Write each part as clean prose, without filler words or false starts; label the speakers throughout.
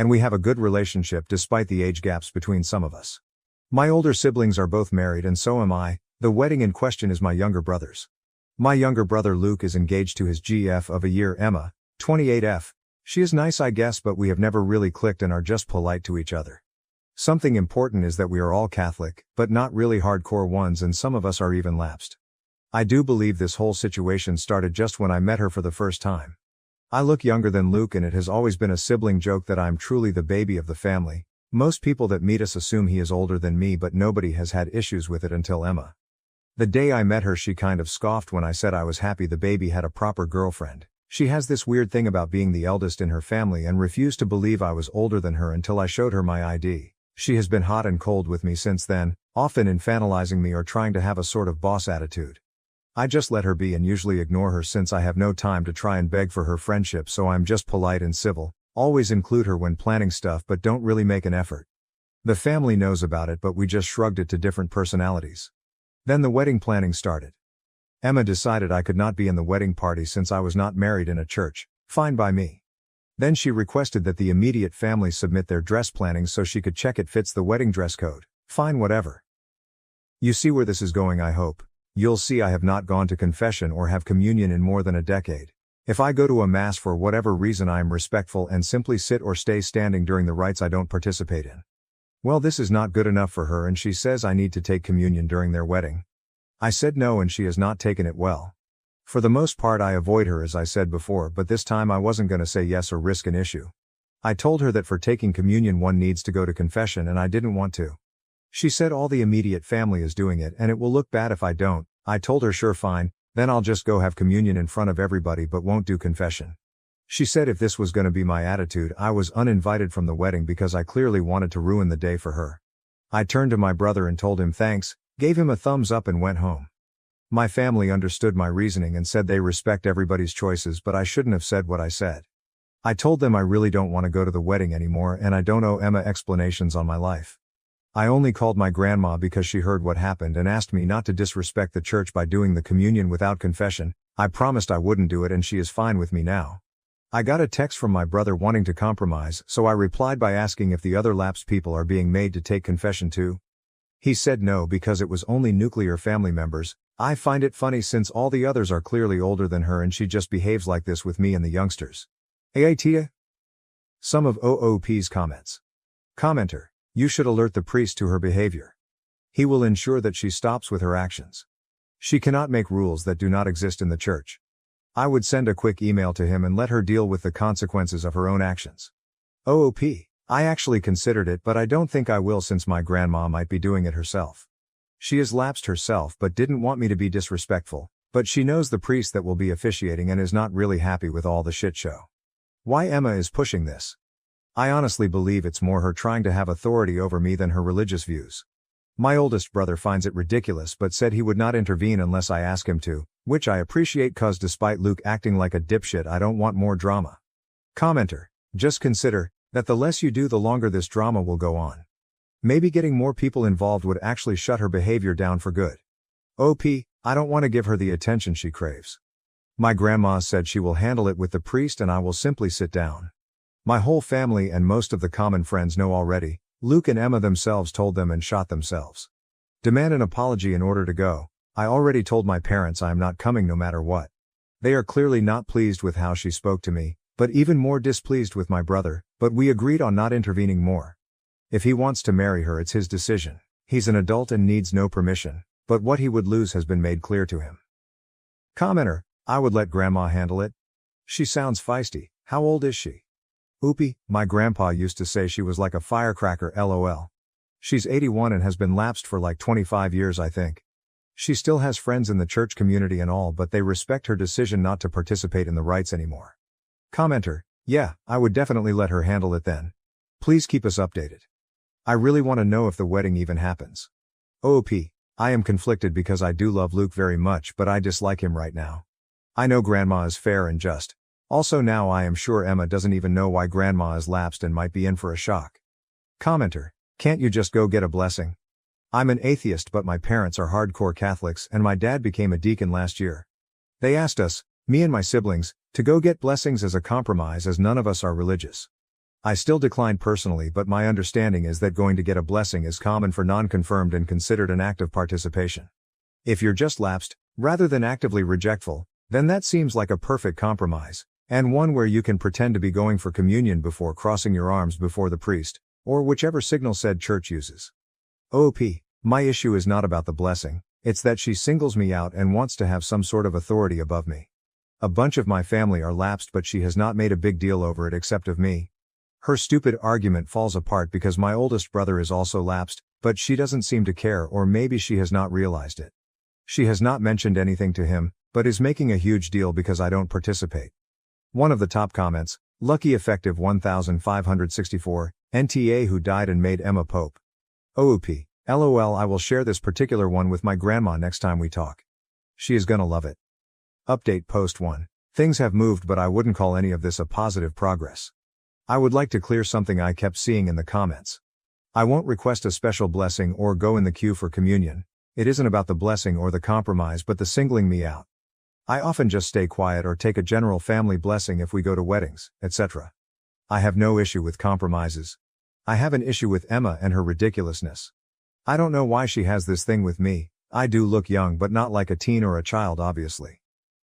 Speaker 1: And we have a good relationship despite the age gaps between some of us. My older siblings are both married and so am I. The wedding in question is my younger brother's. My younger brother Luke is engaged to his GF of a year Emma, 28F. She is nice I guess, but we have never really clicked and are just polite to each other. Something important is that we are all Catholic, but not really hardcore ones, and some of us are even lapsed. I do believe this whole situation started just when I met her for the first time. I look younger than Luke and it has always been a sibling joke that I'm truly the baby of the family. Most people that meet us assume he is older than me, but nobody has had issues with it until Emma. The day I met her she kind of scoffed when I said I was happy the baby had a proper girlfriend. She has this weird thing about being the eldest in her family and refused to believe I was older than her until I showed her my ID. She has been hot and cold with me since then, often infantilizing me or trying to have a sort of boss attitude. I just let her be and usually ignore her since I have no time to try and beg for her friendship, so I'm just polite and civil, always include her when planning stuff but don't really make an effort. The family knows about it but we just shrugged it to different personalities. Then the wedding planning started. Emma decided I could not be in the wedding party since I was not married in a church, fine by me. Then she requested that the immediate family submit their dress planning so she could check it fits the wedding dress code, fine whatever. You see where this is going I hope. You'll see I have not gone to confession or have communion in more than a decade. If I go to a mass for whatever reason I am respectful and simply sit or stay standing during the rites I don't participate in. Well, this is not good enough for her and she says I need to take communion during their wedding. I said no and she has not taken it well. For the most part I avoid her as I said before, but this time I wasn't gonna say yes or risk an issue. I told her that for taking communion one needs to go to confession and I didn't want to. She said all the immediate family is doing it and it will look bad if I don't. I told her sure fine, then I'll just go have communion in front of everybody but won't do confession. She said if this was gonna be my attitude I was uninvited from the wedding because I clearly wanted to ruin the day for her. I turned to my brother and told him thanks, gave him a thumbs up and went home. My family understood my reasoning and said they respect everybody's choices, but I shouldn't have said what I said. I told them I really don't want to go to the wedding anymore and I don't owe Emma explanations on my life. I only called my grandma because she heard what happened and asked me not to disrespect the church by doing the communion without confession. I promised I wouldn't do it and she is fine with me now. I got a text from my brother wanting to compromise, so I replied by asking if the other lapsed people are being made to take confession too. He said no because it was only nuclear family members. I find it funny since all the others are clearly older than her and she just behaves like this with me and the youngsters. AITA? Some of OOP's comments. Commenter. You should alert the priest to her behavior. He will ensure that she stops with her actions. She cannot make rules that do not exist in the church. I would send a quick email to him and let her deal with the consequences of her own actions. OOP. I actually considered it but I don't think I will since my grandma might be doing it herself. She has lapsed herself but didn't want me to be disrespectful, but she knows the priest that will be officiating and is not really happy with all the shit show. Why Emma is pushing this? I honestly believe it's more her trying to have authority over me than her religious views. My oldest brother finds it ridiculous but said he would not intervene unless I ask him to, which I appreciate cause despite Luke acting like a dipshit I don't want more drama. Commenter. Just consider that the less you do the longer this drama will go on. Maybe getting more people involved would actually shut her behavior down for good. OP, I don't want to give her the attention she craves. My grandma said she will handle it with the priest and I will simply sit down. My whole family and most of the common friends know already. Luke and Emma themselves told them and shot themselves. Demand an apology in order to go. I already told my parents I am not coming no matter what. They are clearly not pleased with how she spoke to me, but even more displeased with my brother, but we agreed on not intervening more. If he wants to marry her it's his decision. He's an adult and needs no permission, but what he would lose has been made clear to him. Commenter. I would let grandma handle it. She sounds feisty. How old is she? Oopie, my grandpa used to say she was like a firecracker lol. She's 81 and has been lapsed for like 25 years I think. She still has friends in the church community and all but they respect her decision not to participate in the rites anymore. Commenter. Yeah, I would definitely let her handle it then. Please keep us updated. I really want to know if the wedding even happens. OOP. I am conflicted because I do love Luke very much but I dislike him right now. I know grandma is fair and just. Also now I am sure Emma doesn't even know why grandma is lapsed and might be in for a shock. Commenter. Can't you just go get a blessing? I'm an atheist but my parents are hardcore Catholics and my dad became a deacon last year. They asked us, me and my siblings, to go get blessings as a compromise as none of us are religious. I still declined personally, but my understanding is that going to get a blessing is common for non-confirmed and considered an act of participation. If you're just lapsed, rather than actively rejectful, then that seems like a perfect compromise, and one where you can pretend to be going for communion before crossing your arms before the priest, or whichever signal said church uses. OP, my issue is not about the blessing, it's that she singles me out and wants to have some sort of authority above me. A bunch of my family are lapsed, but she has not made a big deal over it except of me. Her stupid argument falls apart because my oldest brother is also lapsed, but she doesn't seem to care, or maybe she has not realized it. She has not mentioned anything to him, but is making a huge deal because I don't participate. One of the top comments, Lucky Effective 1564, NTA who died and made Emma Pope. OOP, LOL, I will share this particular one with my grandma next time we talk. She is gonna love it. Update post 1. Things have moved, but I wouldn't call any of this a positive progress. I would like to clear something I kept seeing in the comments. I won't request a special blessing or go in the queue for communion. It isn't about the blessing or the compromise but the singling me out. I often just stay quiet or take a general family blessing if we go to weddings, etc. I have no issue with compromises. I have an issue with Emma and her ridiculousness. I don't know why she has this thing with me. I do look young but not like a teen or a child, obviously.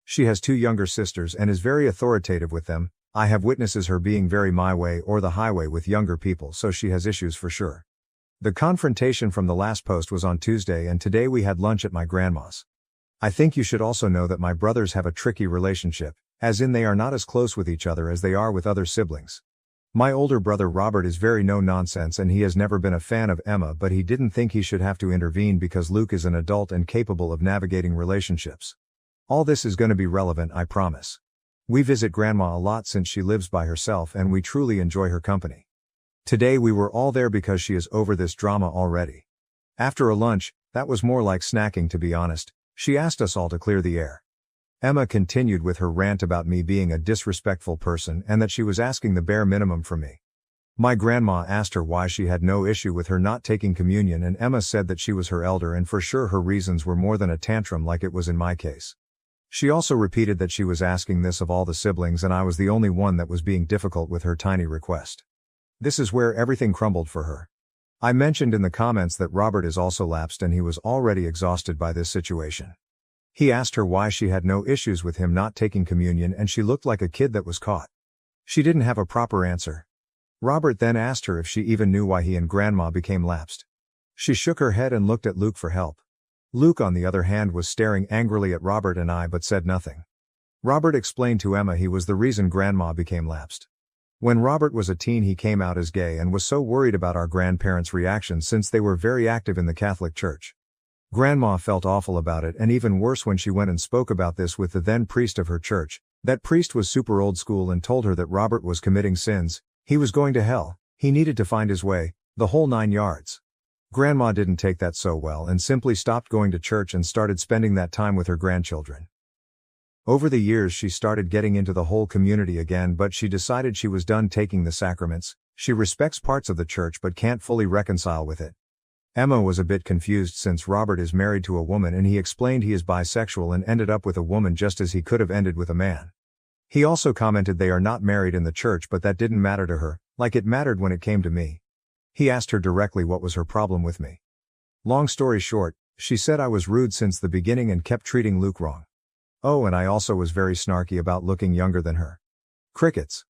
Speaker 1: She has 2 younger sisters and is very authoritative with them. I have witnesses her being very my way or the highway with younger people, so she has issues for sure. The confrontation from the last post was on Tuesday, and today we had lunch at my grandma's. I think you should also know that my brothers have a tricky relationship, as in they are not as close with each other as they are with other siblings. My older brother Robert is very no-nonsense and he has never been a fan of Emma, but he didn't think he should have to intervene because Luke is an adult and capable of navigating relationships. All this is going to be relevant, I promise. We visit Grandma a lot since she lives by herself and we truly enjoy her company. Today we were all there because she is over this drama already. After a lunch, that was more like snacking to be honest, she asked us all to clear the air. Emma continued with her rant about me being a disrespectful person and that she was asking the bare minimum from me. My grandma asked her why she had no issue with her not taking communion, and Emma said that she was her elder and for sure her reasons were more than a tantrum like it was in my case. She also repeated that she was asking this of all the siblings and I was the only one that was being difficult with her tiny request. This is where everything crumbled for her. I mentioned in the comments that Robert is also lapsed and he was already exhausted by this situation. He asked her why she had no issues with him not taking communion and she looked like a kid that was caught. She didn't have a proper answer. Robert then asked her if she even knew why he and Grandma became lapsed. She shook her head and looked at Luke for help. Luke on the other hand was staring angrily at Robert and I but said nothing. Robert explained to Emma he was the reason Grandma became lapsed. When Robert was a teen he came out as gay and was so worried about our grandparents' reaction since they were very active in the Catholic Church. Grandma felt awful about it, and even worse when she went and spoke about this with the then priest of her church. That priest was super old school and told her that Robert was committing sins, he was going to hell, he needed to find his way, the whole 9 yards. Grandma didn't take that so well and simply stopped going to church and started spending that time with her grandchildren. Over the years she started getting into the whole community again, but she decided she was done taking the sacraments. She respects parts of the church but can't fully reconcile with it. Emma was a bit confused since Robert is married to a woman and he explained he is bisexual and ended up with a woman just as he could have ended with a man. He also commented they are not married in the church, but that didn't matter to her, like it mattered when it came to me. He asked her directly what was her problem with me. Long story short, she said I was rude since the beginning and kept treating Luke wrong. Oh, and I also was very snarky about looking younger than her. Crickets.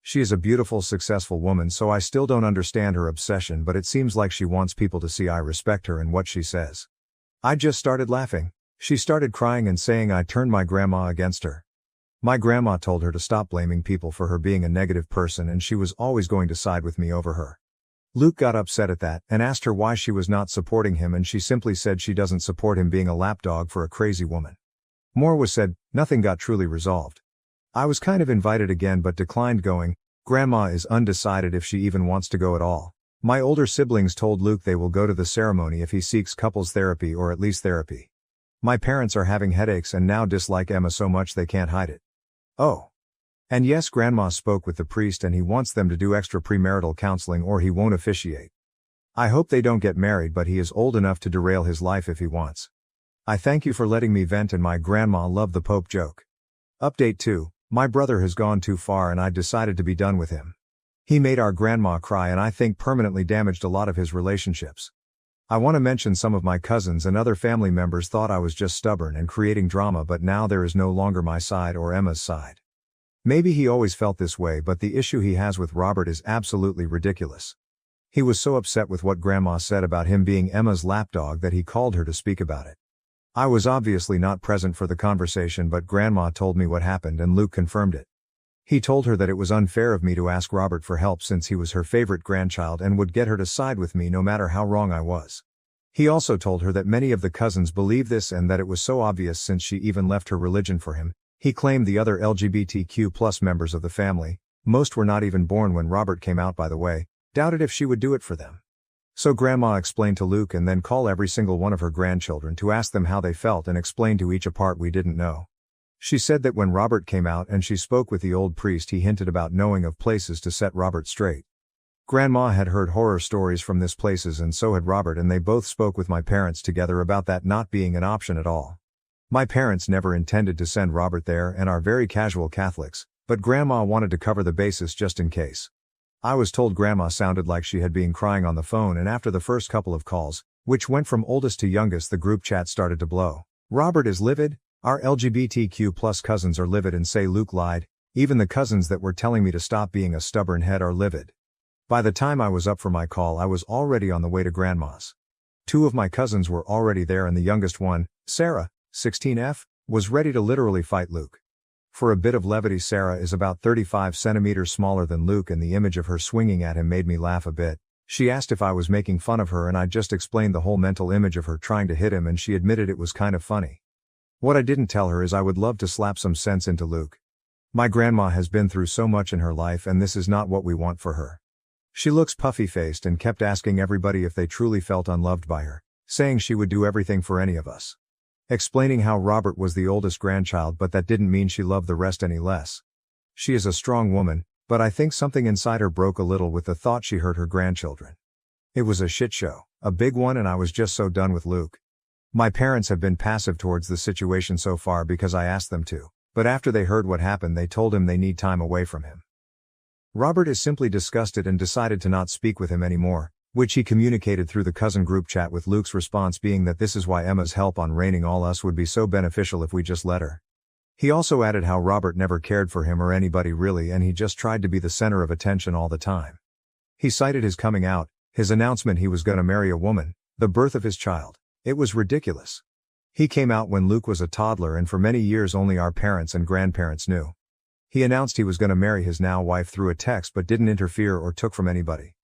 Speaker 1: She is a beautiful, successful woman, so I still don't understand her obsession, but it seems like she wants people to see I respect her and what she says. I just started laughing. She started crying and saying I turned my grandma against her. My grandma told her to stop blaming people for her being a negative person and she was always going to side with me over her. Luke got upset at that and asked her why she was not supporting him, and she simply said she doesn't support him being a lapdog for a crazy woman. More was said, nothing got truly resolved. I was kind of invited again but declined going. Grandma is undecided if she even wants to go at all. My older siblings told Luke they will go to the ceremony if he seeks couples therapy or at least therapy. My parents are having headaches and now dislike Emma so much they can't hide it. Oh. And yes, Grandma spoke with the priest and he wants them to do extra premarital counseling or he won't officiate. I hope they don't get married, but he is old enough to derail his life if he wants. I thank you for letting me vent, and my grandma loved the Pope joke. Update 2. My brother has gone too far and I decided to be done with him. He made our grandma cry and I think permanently damaged a lot of his relationships. I want to mention some of my cousins and other family members thought I was just stubborn and creating drama, but now there is no longer my side or Emma's side. Maybe he always felt this way, but the issue he has with Robert is absolutely ridiculous. He was so upset with what Grandma said about him being Emma's lapdog that he called her to speak about it. I was obviously not present for the conversation, but Grandma told me what happened and Luke confirmed it. He told her that it was unfair of me to ask Robert for help since he was her favorite grandchild and would get her to side with me no matter how wrong I was. He also told her that many of the cousins believe this and that it was so obvious since she even left her religion for him. He claimed the other LGBTQ+ members of the family, most were not even born when Robert came out by the way, doubted if she would do it for them. So Grandma explained to Luke and then call every single one of her grandchildren to ask them how they felt and explain to each a part we didn't know. She said that when Robert came out and she spoke with the old priest, he hinted about knowing of places to set Robert straight. Grandma had heard horror stories from these places and so had Robert, and they both spoke with my parents together about that not being an option at all. My parents never intended to send Robert there and are very casual Catholics, but Grandma wanted to cover the basis just in case. I was told Grandma sounded like she had been crying on the phone, and after the first couple of calls, which went from oldest to youngest, the group chat started to blow. Robert is livid, our LGBTQ+ cousins are livid and say Luke lied, even the cousins that were telling me to stop being a stubborn head are livid. By the time I was up for my call, I was already on the way to Grandma's. 2 of my cousins were already there and the youngest one, Sarah, 16F, was ready to literally fight Luke. For a bit of levity, Sarah is about 35 centimeters smaller than Luke and the image of her swinging at him made me laugh a bit. She asked if I was making fun of her and I just explained the whole mental image of her trying to hit him and she admitted it was kind of funny. What I didn't tell her is I would love to slap some sense into Luke. My grandma has been through so much in her life and this is not what we want for her. She looks puffy-faced and kept asking everybody if they truly felt unloved by her, saying she would do everything for any of us. Explaining how Robert was the oldest grandchild but that didn't mean she loved the rest any less. She is a strong woman, but I think something inside her broke a little with the thought she hurt her grandchildren. It was a shit show, a big one, and I was just so done with Luke. My parents have been passive towards the situation so far because I asked them to, but after they heard what happened they told him they need time away from him. Robert is simply disgusted and decided to not speak with him anymore, which he communicated through the cousin group chat, with Luke's response being that this is why Emma's help on reigning all us would be so beneficial if we just let her. He also added how Robert never cared for him or anybody really and he just tried to be the center of attention all the time. He cited his coming out, his announcement he was gonna marry a woman, the birth of his child. It was ridiculous. He came out when Luke was a toddler and for many years only our parents and grandparents knew. He announced he was gonna marry his now wife through a text but didn't interfere or took from anybody.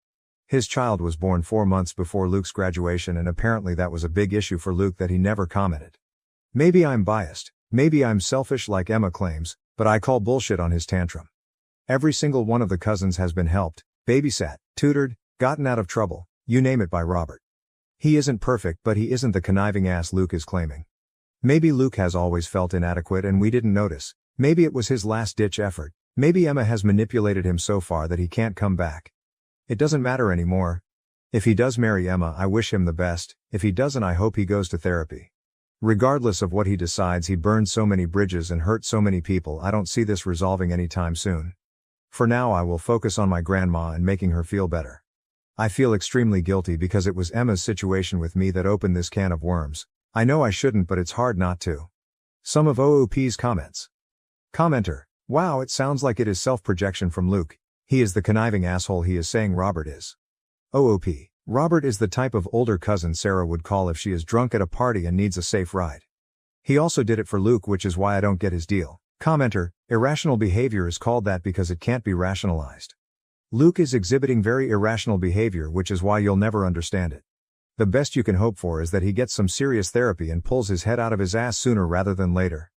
Speaker 1: His child was born 4 months before Luke's graduation and apparently that was a big issue for Luke that he never commented. Maybe I'm biased, maybe I'm selfish like Emma claims, but I call bullshit on his tantrum. Every single one of the cousins has been helped, babysat, tutored, gotten out of trouble, you name it, by Robert. He isn't perfect, but he isn't the conniving ass Luke is claiming. Maybe Luke has always felt inadequate and we didn't notice, maybe it was his last-ditch effort, maybe Emma has manipulated him so far that he can't come back. It doesn't matter anymore. If he does marry Emma, I wish him the best. If he doesn't, I hope he goes to therapy. Regardless of what he decides, he burned so many bridges and hurt so many people. I don't see this resolving anytime soon. For now, I will focus on my grandma and making her feel better. I feel extremely guilty because it was Emma's situation with me that opened this can of worms. I know I shouldn't, but it's hard not to. Some of OOP's comments. Commenter: wow, it sounds like it is self-projection from Luke. He is the conniving asshole he is saying Robert is. OOP: Robert is the type of older cousin Sarah would call if she is drunk at a party and needs a safe ride. He also did it for Luke, which is why I don't get his deal. Commenter: irrational behavior is called that because it can't be rationalized. Luke is exhibiting very irrational behavior, which is why you'll never understand it. The best you can hope for is that he gets some serious therapy and pulls his head out of his ass sooner rather than later.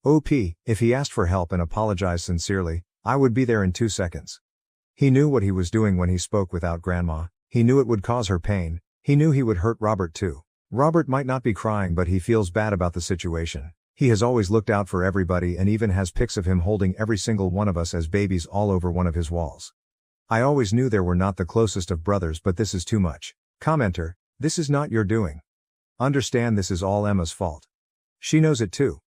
Speaker 1: OP: if he asked for help and apologized sincerely, I would be there in 2 seconds. He knew what he was doing when he spoke without Grandma. He knew it would cause her pain. He knew he would hurt Robert too. Robert might not be crying, but he feels bad about the situation. He has always looked out for everybody and even has pics of him holding every single one of us as babies all over one of his walls. I always knew they were not the closest of brothers, but this is too much. Commenter: this is not your doing. Understand this is all Emma's fault. She knows it too.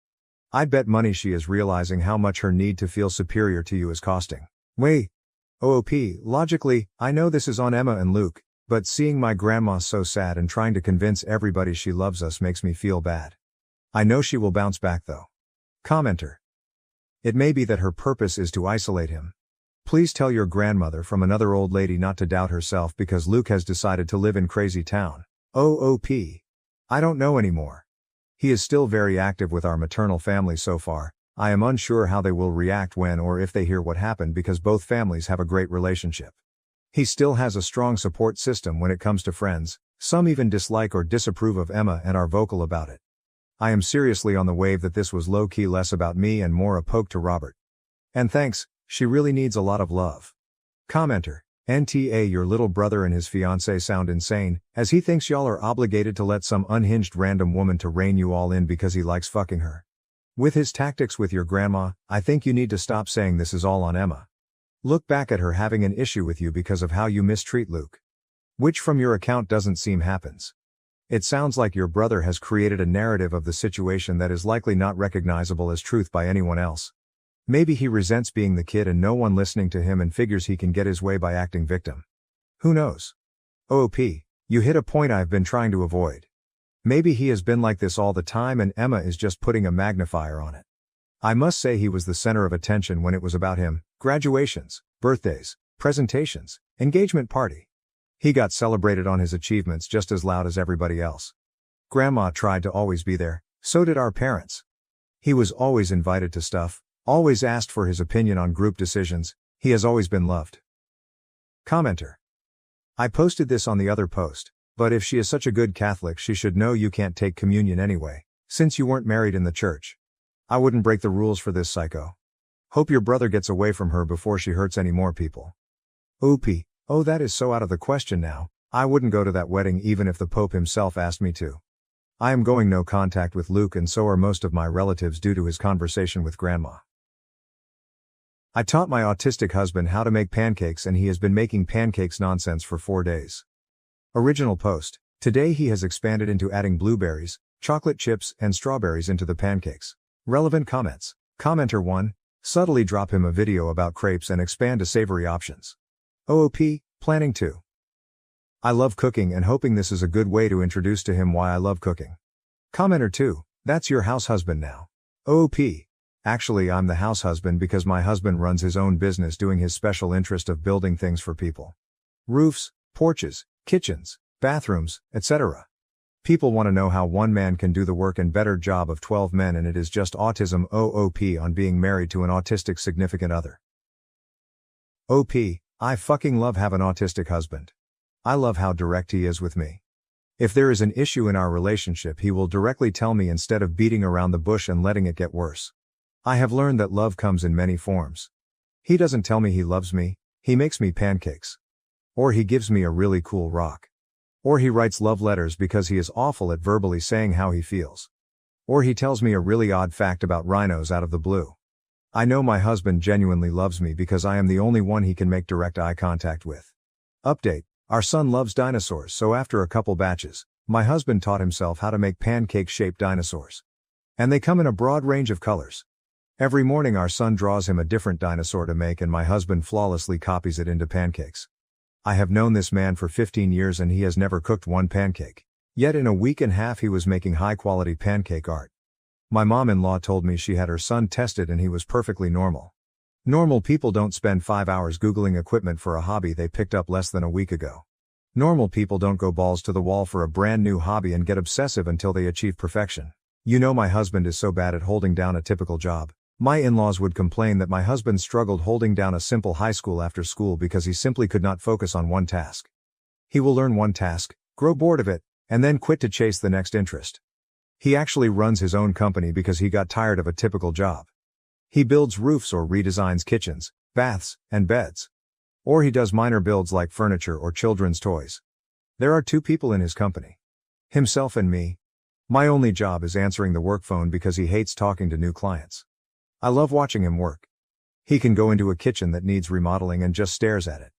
Speaker 1: I bet money she is realizing how much her need to feel superior to you is costing. Wait. Logically, I know this is on Emma and Luke, but seeing my grandma so sad and trying to convince everybody she loves us makes me feel bad. I know she will bounce back though. Commenter. It may be that her purpose is to isolate him. Please tell your grandmother from another old lady not to doubt herself because Luke has decided to live in crazy town. I don't know anymore. He is still very active with our maternal family so far. I am unsure how they will react when or if they hear what happened because both families have a great relationship. He still has a strong support system when it comes to friends, some even dislike or disapprove of Emma and are vocal about it. I am seriously on the wave that this was low-key less about me and more a poke to Robert. And thanks, she really needs a lot of love. Commenter. NTA your little brother and his fiancée sound insane, as he thinks y'all are obligated to let some unhinged random woman to rein you all in because he likes fucking her. With his tactics with your grandma, I think you need to stop saying this is all on Emma. Look back at her having an issue with you because of how you mistreat Luke. Which from your account doesn't seem happens. It sounds like your brother has created a narrative of the situation that is likely not recognizable as truth by anyone else. Maybe he resents being the kid and no one listening to him and figures he can get his way by acting victim. Who knows? You hit a point I've been trying to avoid. Maybe he has been like this all the time and Emma is just putting a magnifier on it. I must say he was the center of attention when it was about him, graduations, birthdays, presentations, engagement party. He got celebrated on his achievements just as loud as everybody else. Grandma tried to always be there, so did our parents. He was always invited to stuff, always asked for his opinion on group decisions, he has always been loved. Commenter. I posted this on the other post, but if she is such a good Catholic she should know you can't take communion anyway, since you weren't married in the church. I wouldn't break the rules for this psycho. Hope your brother gets away from her before she hurts any more people. That is so out of the question now, I wouldn't go to that wedding even if the Pope himself asked me to. I am going no contact with Luke and so are most of my relatives due to his conversation with grandma. I taught my autistic husband how to make pancakes and he has been making pancakes nonsense for 4 days. Original post. Today he has expanded into adding blueberries, chocolate chips and strawberries into the pancakes. Relevant comments. Commenter 1. Subtly drop him a video about crepes and expand to savory options. Planning to. I love cooking and hoping this is a good way to introduce to him why I love cooking. Commenter 2. That's your house husband now. Actually I'm the house husband because my husband runs his own business doing his special interest of building things for people. Roofs, porches, kitchens, bathrooms, etc. People want to know how one man can do the work and better job of 12 men and it is just autism on being married to an autistic significant other. I fucking love have an autistic husband. I love how direct he is with me. If there is an issue in our relationship he will directly tell me instead of beating around the bush and letting it get worse. I have learned that love comes in many forms. He doesn't tell me he loves me, he makes me pancakes. Or he gives me a really cool rock. Or he writes love letters because he is awful at verbally saying how he feels. Or he tells me a really odd fact about rhinos out of the blue. I know my husband genuinely loves me because I am the only one he can make direct eye contact with. Update. Our son loves dinosaurs so after a couple batches, my husband taught himself how to make pancake-shaped dinosaurs. And they come in a broad range of colors. Every morning our son draws him a different dinosaur to make and my husband flawlessly copies it into pancakes. I have known this man for 15 years and he has never cooked one pancake. Yet in a week and a half he was making high-quality pancake art. My mom-in-law told me she had her son tested and he was perfectly normal. Normal people don't spend 5 hours Googling equipment for a hobby they picked up less than a week ago. Normal people don't go balls to the wall for a brand new hobby and get obsessive until they achieve perfection. You know my husband is so bad at holding down a typical job. My in-laws would complain that my husband struggled holding down a simple high school after school because he simply could not focus on one task. He will learn one task, grow bored of it, and then quit to chase the next interest. He actually runs his own company because he got tired of a typical job. He builds roofs or redesigns kitchens, baths, and beds. Or he does minor builds like furniture or children's toys. There are 2 people in his company. Himself and me. My only job is answering the work phone because he hates talking to new clients. I love watching him work. He can go into a kitchen that needs remodeling and just stares at it.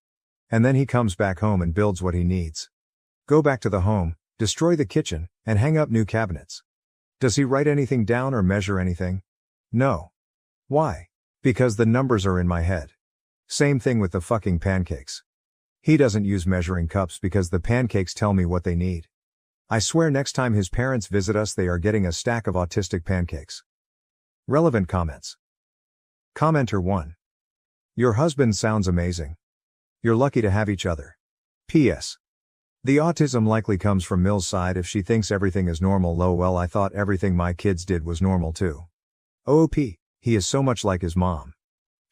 Speaker 1: And then he comes back home and builds what he needs. Go back to the home, destroy the kitchen, and hang up new cabinets. Does he write anything down or measure anything? No. Why? Because the numbers are in my head. Same thing with the fucking pancakes. He doesn't use measuring cups because the pancakes tell me what they need. I swear next time his parents visit us they are getting a stack of autistic pancakes. Relevant comments. Commenter 1. Your husband sounds amazing. You're lucky to have each other. P.S. The autism likely comes from Mill's side if she thinks everything is normal. Well, I thought everything my kids did was normal too. OOP, he is so much like his mom.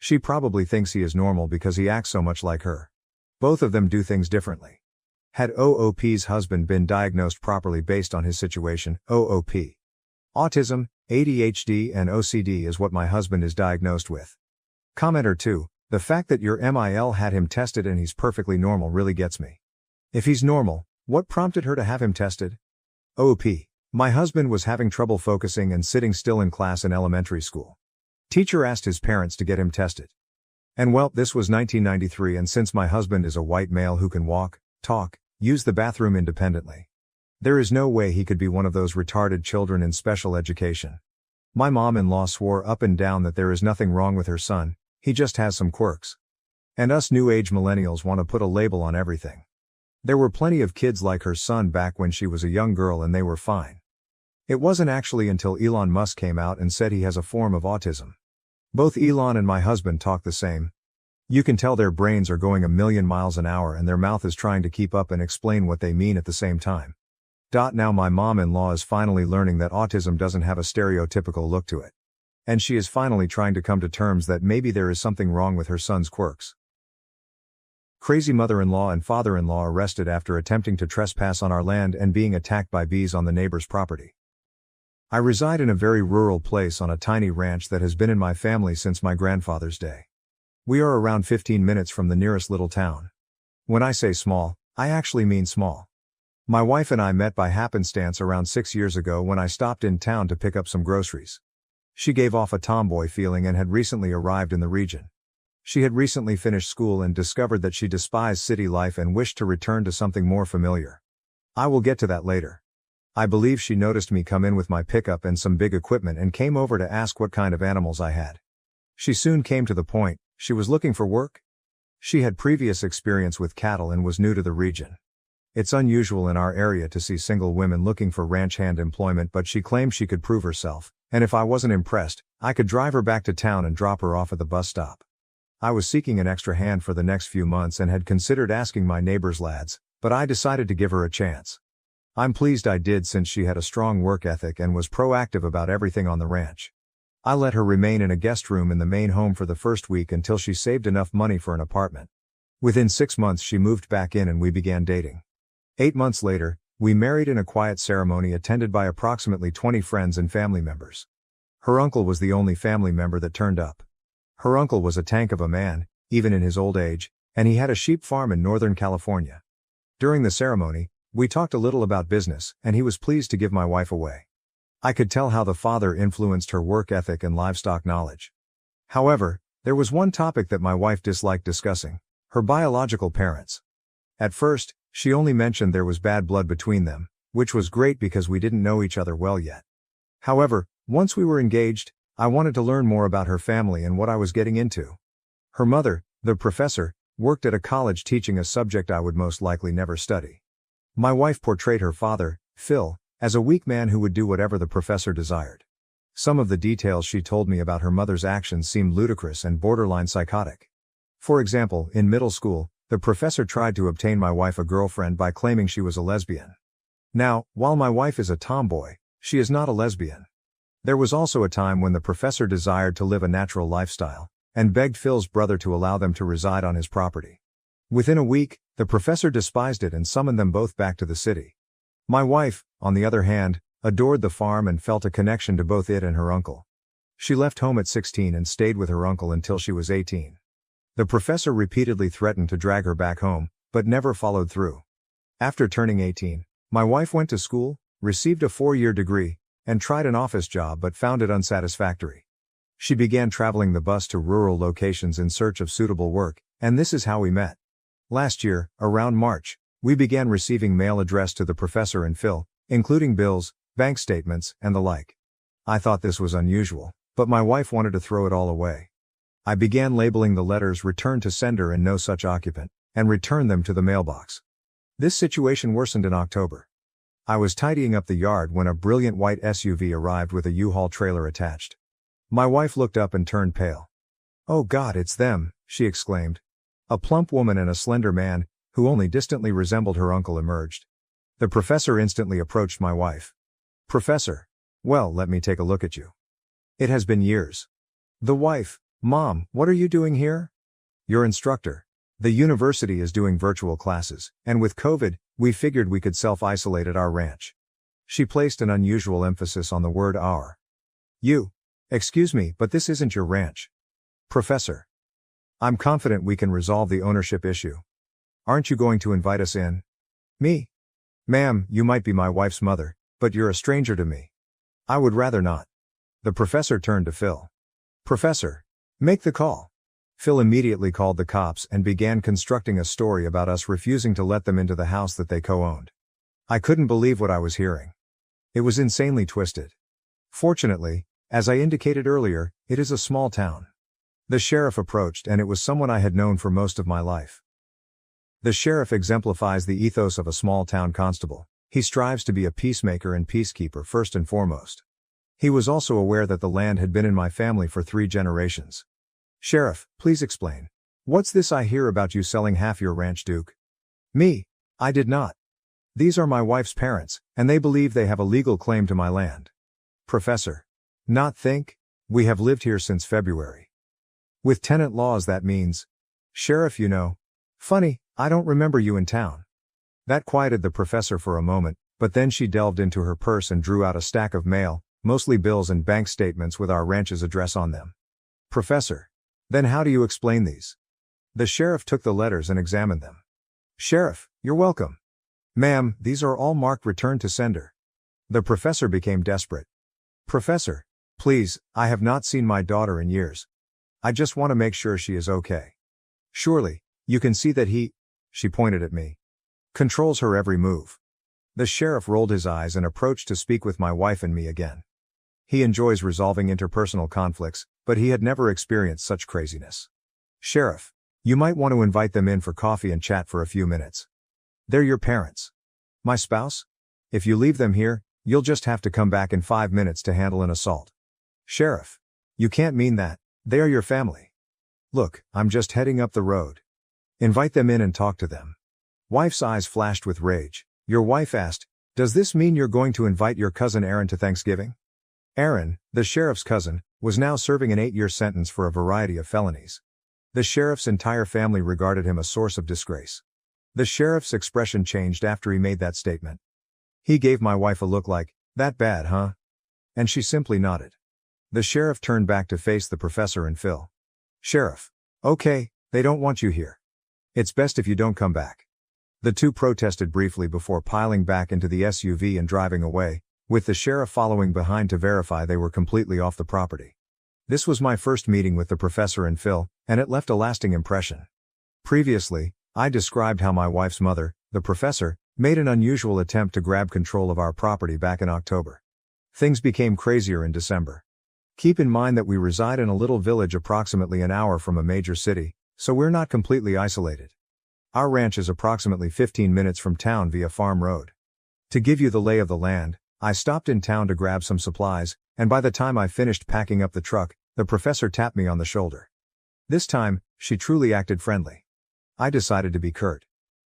Speaker 1: She probably thinks he is normal because he acts so much like her. Both of them do things differently. Had OOP's husband been diagnosed properly based on his situation, OOP. Autism, ADHD and OCD is what my husband is diagnosed with. Commenter 2, the fact that your MIL had him tested and he's perfectly normal really gets me. If he's normal, what prompted her to have him tested? OOP, my husband was having trouble focusing and sitting still in class in elementary school. Teacher asked his parents to get him tested. And well, this was 1993 and since my husband is a white male who can walk, talk, use the bathroom independently, there is no way he could be one of those retarded children in special education. My mom-in-law swore up and down that there is nothing wrong with her son, he just has some quirks. And us new age millennials want to put a label on everything. There were plenty of kids like her son back when she was a young girl and they were fine. It wasn't actually until Elon Musk came out and said he has a form of autism. Both Elon and my husband talk the same. You can tell their brains are going a million miles an hour and their mouth is trying to keep up and explain what they mean at the same time. Now my mom-in-law is finally learning that autism doesn't have a stereotypical look to it. And she is finally trying to come to terms that maybe there is something wrong with her son's quirks. Crazy mother-in-law and father-in-law arrested after attempting to trespass on our land and being attacked by bees on the neighbor's property. I reside in a very rural place on a tiny ranch that has been in my family since my grandfather's day. We are around 15 minutes from the nearest little town. When I say small, I actually mean small. My wife and I met by happenstance around 6 years ago when I stopped in town to pick up some groceries. She gave off a tomboy feeling and had recently arrived in the region. She had recently finished school and discovered that she despised city life and wished to return to something more familiar. I will get to that later. I believe she noticed me come in with my pickup and some big equipment and came over to ask what kind of animals I had. She soon came to the point, she was looking for work. She had previous experience with cattle and was new to the region. It's unusual in our area to see single women looking for ranch hand employment, but she claimed she could prove herself, and if I wasn't impressed, I could drive her back to town and drop her off at the bus stop. I was seeking an extra hand for the next few months and had considered asking my neighbor's lads, but I decided to give her a chance. I'm pleased I did since she had a strong work ethic and was proactive about everything on the ranch. I let her remain in a guest room in the main home for the first week until she saved enough money for an apartment. Within 6 months she moved back in and we began dating. 8 months later, we married in a quiet ceremony attended by approximately 20 friends and family members. Her uncle was the only family member that turned up. Her uncle was a tank of a man, even in his old age, and he had a sheep farm in Northern California. During the ceremony, we talked a little about business, and he was pleased to give my wife away. I could tell how the father influenced her work ethic and livestock knowledge. However, there was one topic that my wife disliked discussing: her biological parents. At first, she only mentioned there was bad blood between them, which was great because we didn't know each other well yet. However, once we were engaged, I wanted to learn more about her family and what I was getting into. Her mother, the professor, worked at a college teaching a subject I would most likely never study. My wife portrayed her father, Phil, as a weak man who would do whatever the professor desired. Some of the details she told me about her mother's actions seemed ludicrous and borderline psychotic. For example, in middle school, the professor tried to obtain my wife a girlfriend by claiming she was a lesbian. Now, while my wife is a tomboy, she is not a lesbian. There was also a time when the professor desired to live a natural lifestyle, and begged Phil's brother to allow them to reside on his property. Within a week, the professor despised it and summoned them both back to the city. My wife, on the other hand, adored the farm and felt a connection to both it and her uncle. She left home at 16 and stayed with her uncle until she was 18. The professor repeatedly threatened to drag her back home, but never followed through. After turning 18, my wife went to school, received a 4-year degree, and tried an office job but found it unsatisfactory. She began traveling the bus to rural locations in search of suitable work, and this is how we met. Last year, around March, we began receiving mail addressed to the professor and Phil, including bills, bank statements, and the like. I thought this was unusual, but my wife wanted to throw it all away. I began labeling the letters returned to sender and no such occupant, and returned them to the mailbox. This situation worsened in October. I was tidying up the yard when a brilliant white SUV arrived with a U-Haul trailer attached. My wife looked up and turned pale. "Oh God, it's them," she exclaimed. A plump woman and a slender man, who only distantly resembled her uncle, emerged. The professor instantly approached my wife. "Professor. Well, let me take a look at you. It has been years." The wife. "Mom, what are you doing here?" "Your instructor. The university is doing virtual classes, and with COVID, we figured we could self-isolate at our ranch." She placed an unusual emphasis on the word our. "You. Excuse me, but this isn't your ranch." "Professor. I'm confident we can resolve the ownership issue. Aren't you going to invite us in?" "Me? Ma'am, you might be my wife's mother, but you're a stranger to me. I would rather not." The professor turned to Phil. "Professor. Make the call." Phil immediately called the cops and began constructing a story about us refusing to let them into the house that they co-owned. I couldn't believe what I was hearing. It was insanely twisted. Fortunately, as I indicated earlier, it is a small town. The sheriff approached, and it was someone I had known for most of my life. The sheriff exemplifies the ethos of a small-town constable. He strives to be a peacemaker and peacekeeper first and foremost. He was also aware that the land had been in my family for 3 generations. "Sheriff, please explain. What's this I hear about you selling half your ranch, Duke?" "Me? I did not. These are my wife's parents, and they believe they have a legal claim to my land." "Professor. Not think? We have lived here since February. With tenant laws that means." "Sheriff, you know. Funny, I don't remember you in town." That quieted the professor for a moment, but then she delved into her purse and drew out a stack of mail, mostly bills and bank statements with our ranch's address on them. "Professor. Then how do you explain these?" The sheriff took the letters and examined them. "Sheriff, you're welcome. Ma'am, these are all marked return to sender." The professor became desperate. "Professor. Please, I have not seen my daughter in years. I just want to make sure she is okay. Surely, you can see that he," she pointed at me, "controls her every move." The sheriff rolled his eyes and approached to speak with my wife and me again. He enjoys resolving interpersonal conflicts, but he had never experienced such craziness. "Sheriff. You might want to invite them in for coffee and chat for a few minutes. They're your parents." "My spouse? If you leave them here, you'll just have to come back in 5 minutes to handle an assault." "Sheriff. You can't mean that. They are your family." "Look, I'm just heading up the road. Invite them in and talk to them." Wife's eyes flashed with rage. Your wife asked, "Does this mean you're going to invite your cousin Aaron to Thanksgiving?" Aaron, the sheriff's cousin, was now serving an 8-year sentence for a variety of felonies. The sheriff's entire family regarded him a source of disgrace. The sheriff's expression changed after he made that statement. He gave my wife a look like, "That bad, huh?" And she simply nodded. The sheriff turned back to face the professor and Phil. "Sheriff. Okay, they don't want you here. It's best if you don't come back." The two protested briefly before piling back into the SUV and driving away, with the sheriff following behind to verify they were completely off the property. This was my first meeting with the professor and Phil, and it left a lasting impression. Previously, I described how my wife's mother, the professor, made an unusual attempt to grab control of our property back in October. Things became crazier in December. Keep in mind that we reside in a little village approximately an hour from a major city, so we're not completely isolated. Our ranch is approximately 15 minutes from town via farm road. To give you the lay of the land, I stopped in town to grab some supplies, and by the time I finished packing up the truck, the professor tapped me on the shoulder. This time, she truly acted friendly. I decided to be curt.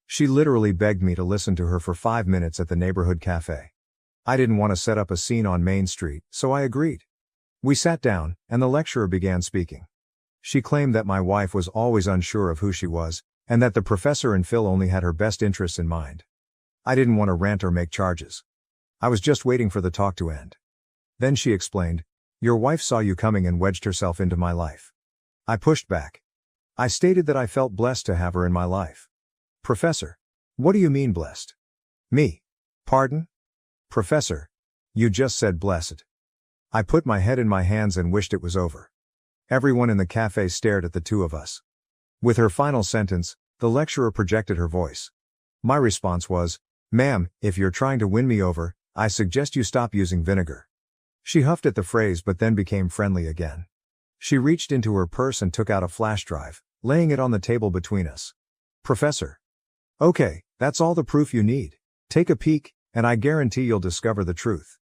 Speaker 1: She literally begged me to listen to her for 5 minutes at the neighborhood cafe. I didn't want to set up a scene on Main Street, so I agreed. We sat down, and the lecturer began speaking. She claimed that my wife was always unsure of who she was, and that the professor and Phil only had her best interests in mind. I didn't want to rant or make charges. I was just waiting for the talk to end. Then she explained, "Your wife saw you coming and wedged herself into my life." I pushed back. I stated that I felt blessed to have her in my life. "Professor. What do you mean blessed?" "Me. Pardon?" "Professor. You just said blessed." I put my head in my hands and wished it was over. Everyone in the cafe stared at the two of us. With her final sentence, the lecturer projected her voice. My response was, "Ma'am, if you're trying to win me over, I suggest you stop using vinegar." She huffed at the phrase but then became friendly again. She reached into her purse and took out a flash drive, laying it on the table between us. Professor. Okay, that's all the proof you need. Take a peek, and I guarantee you'll discover the truth.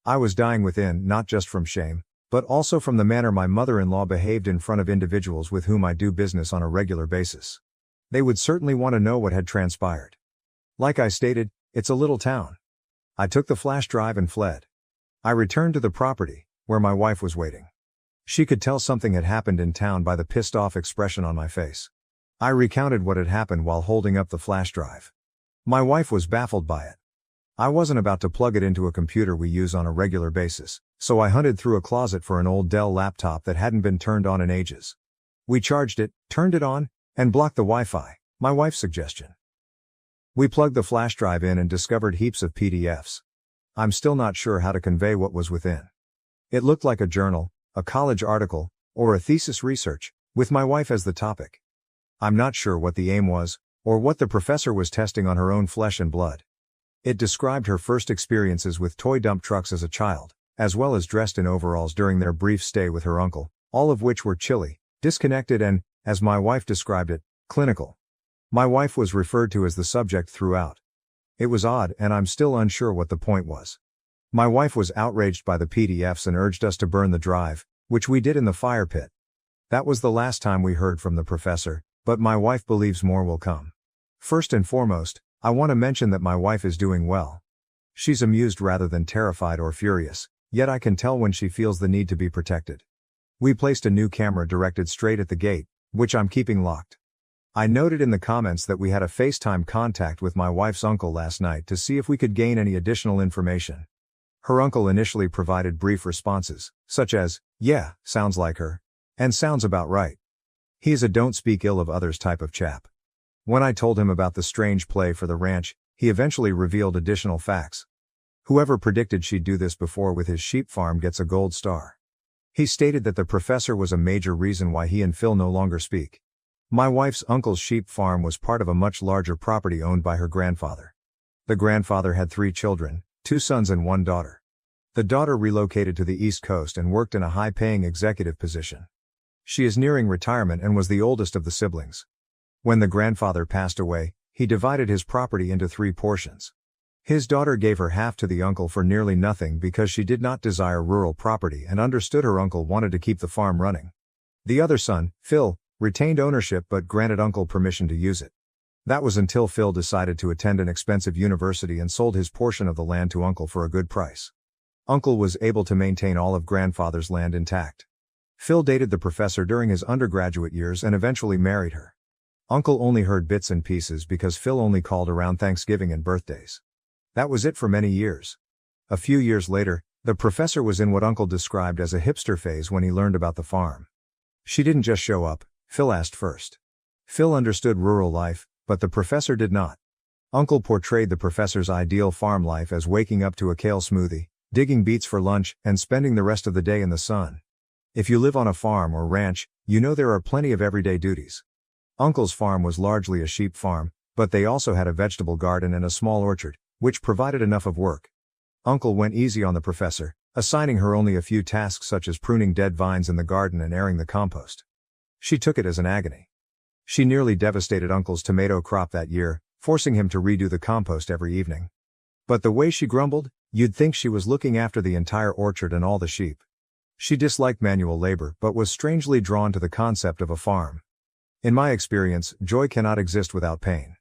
Speaker 1: I was dying within, not just from shame, but also from the manner my mother-in-law behaved in front of individuals with whom I do business on a regular basis. They would certainly want to know what had transpired. Like I stated, it's a little town. I took the flash drive and fled. I returned to the property, where my wife was waiting. She could tell something had happened in town by the pissed-off expression on my face. I recounted what had happened while holding up the flash drive. My wife was baffled by it. I wasn't about to plug it into a computer we use on a regular basis, so I hunted through a closet for an old Dell laptop that hadn't been turned on in ages. We charged it, turned it on, and blocked the Wi-Fi, my wife's suggestion. We plugged the flash drive in and discovered heaps of PDFs. I'm still not sure how to convey what was within. It looked like a journal, a college article, or a thesis research, with my wife as the topic. I'm not sure what the aim was, or what the professor was testing on her own flesh and blood. It described her first experiences with toy dump trucks as a child, as well as dressed in overalls during their brief stay with her uncle, all of which were chilly, disconnected and, as my wife described it, clinical. My wife was referred to as the subject throughout. It was odd, and I'm still unsure what the point was. My wife was outraged by the PDFs and urged us to burn the drive, which we did in the fire pit. That was the last time we heard from the professor, but my wife believes more will come. First and foremost, I want to mention that my wife is doing well. She's amused rather than terrified or furious, yet I can tell when she feels the need to be protected. We placed a new camera directed straight at the gate, which I'm keeping locked. I noted in the comments that we had a FaceTime contact with my wife's uncle last night to see if we could gain any additional information. Her uncle initially provided brief responses, such as, "Yeah, sounds like her," and "sounds about right." He is a don't speak ill of others type of chap. When I told him about the strange play for the ranch, he eventually revealed additional facts. Whoever predicted she'd do this before with his sheep farm gets a gold star. He stated that the professor was a major reason why he and Phil no longer speak. My wife's uncle's sheep farm was part of a much larger property owned by her grandfather. The grandfather had 3 children, 2 sons and 1 daughter. The daughter relocated to the East Coast and worked in a high-paying executive position. She is nearing retirement and was the oldest of the siblings. When the grandfather passed away, he divided his property into 3 portions. His daughter gave her half to the uncle for nearly nothing because she did not desire rural property and understood her uncle wanted to keep the farm running. The other son, Phil, retained ownership but granted uncle permission to use it. That was until Phil decided to attend an expensive university and sold his portion of the land to uncle for a good price. Uncle was able to maintain all of grandfather's land intact. Phil dated the professor during his undergraduate years and eventually married her. Uncle only heard bits and pieces because Phil only called around Thanksgiving and birthdays. That was it for many years. A few years later, the professor was in what uncle described as a hipster phase when he learned about the farm. She didn't just show up, Phil asked first. Phil understood rural life, but the professor did not. Uncle portrayed the professor's ideal farm life as waking up to a kale smoothie, digging beets for lunch, and spending the rest of the day in the sun. If you live on a farm or ranch, you know there are plenty of everyday duties. Uncle's farm was largely a sheep farm, but they also had a vegetable garden and a small orchard, which provided enough of work. Uncle went easy on the professor, assigning her only a few tasks such as pruning dead vines in the garden and airing the compost. She took it as an agony. She nearly devastated Uncle's tomato crop that year, forcing him to redo the compost every evening. But the way she grumbled, you'd think she was looking after the entire orchard and all the sheep. She disliked manual labor but was strangely drawn to the concept of a farm. In my experience, joy cannot exist without pain.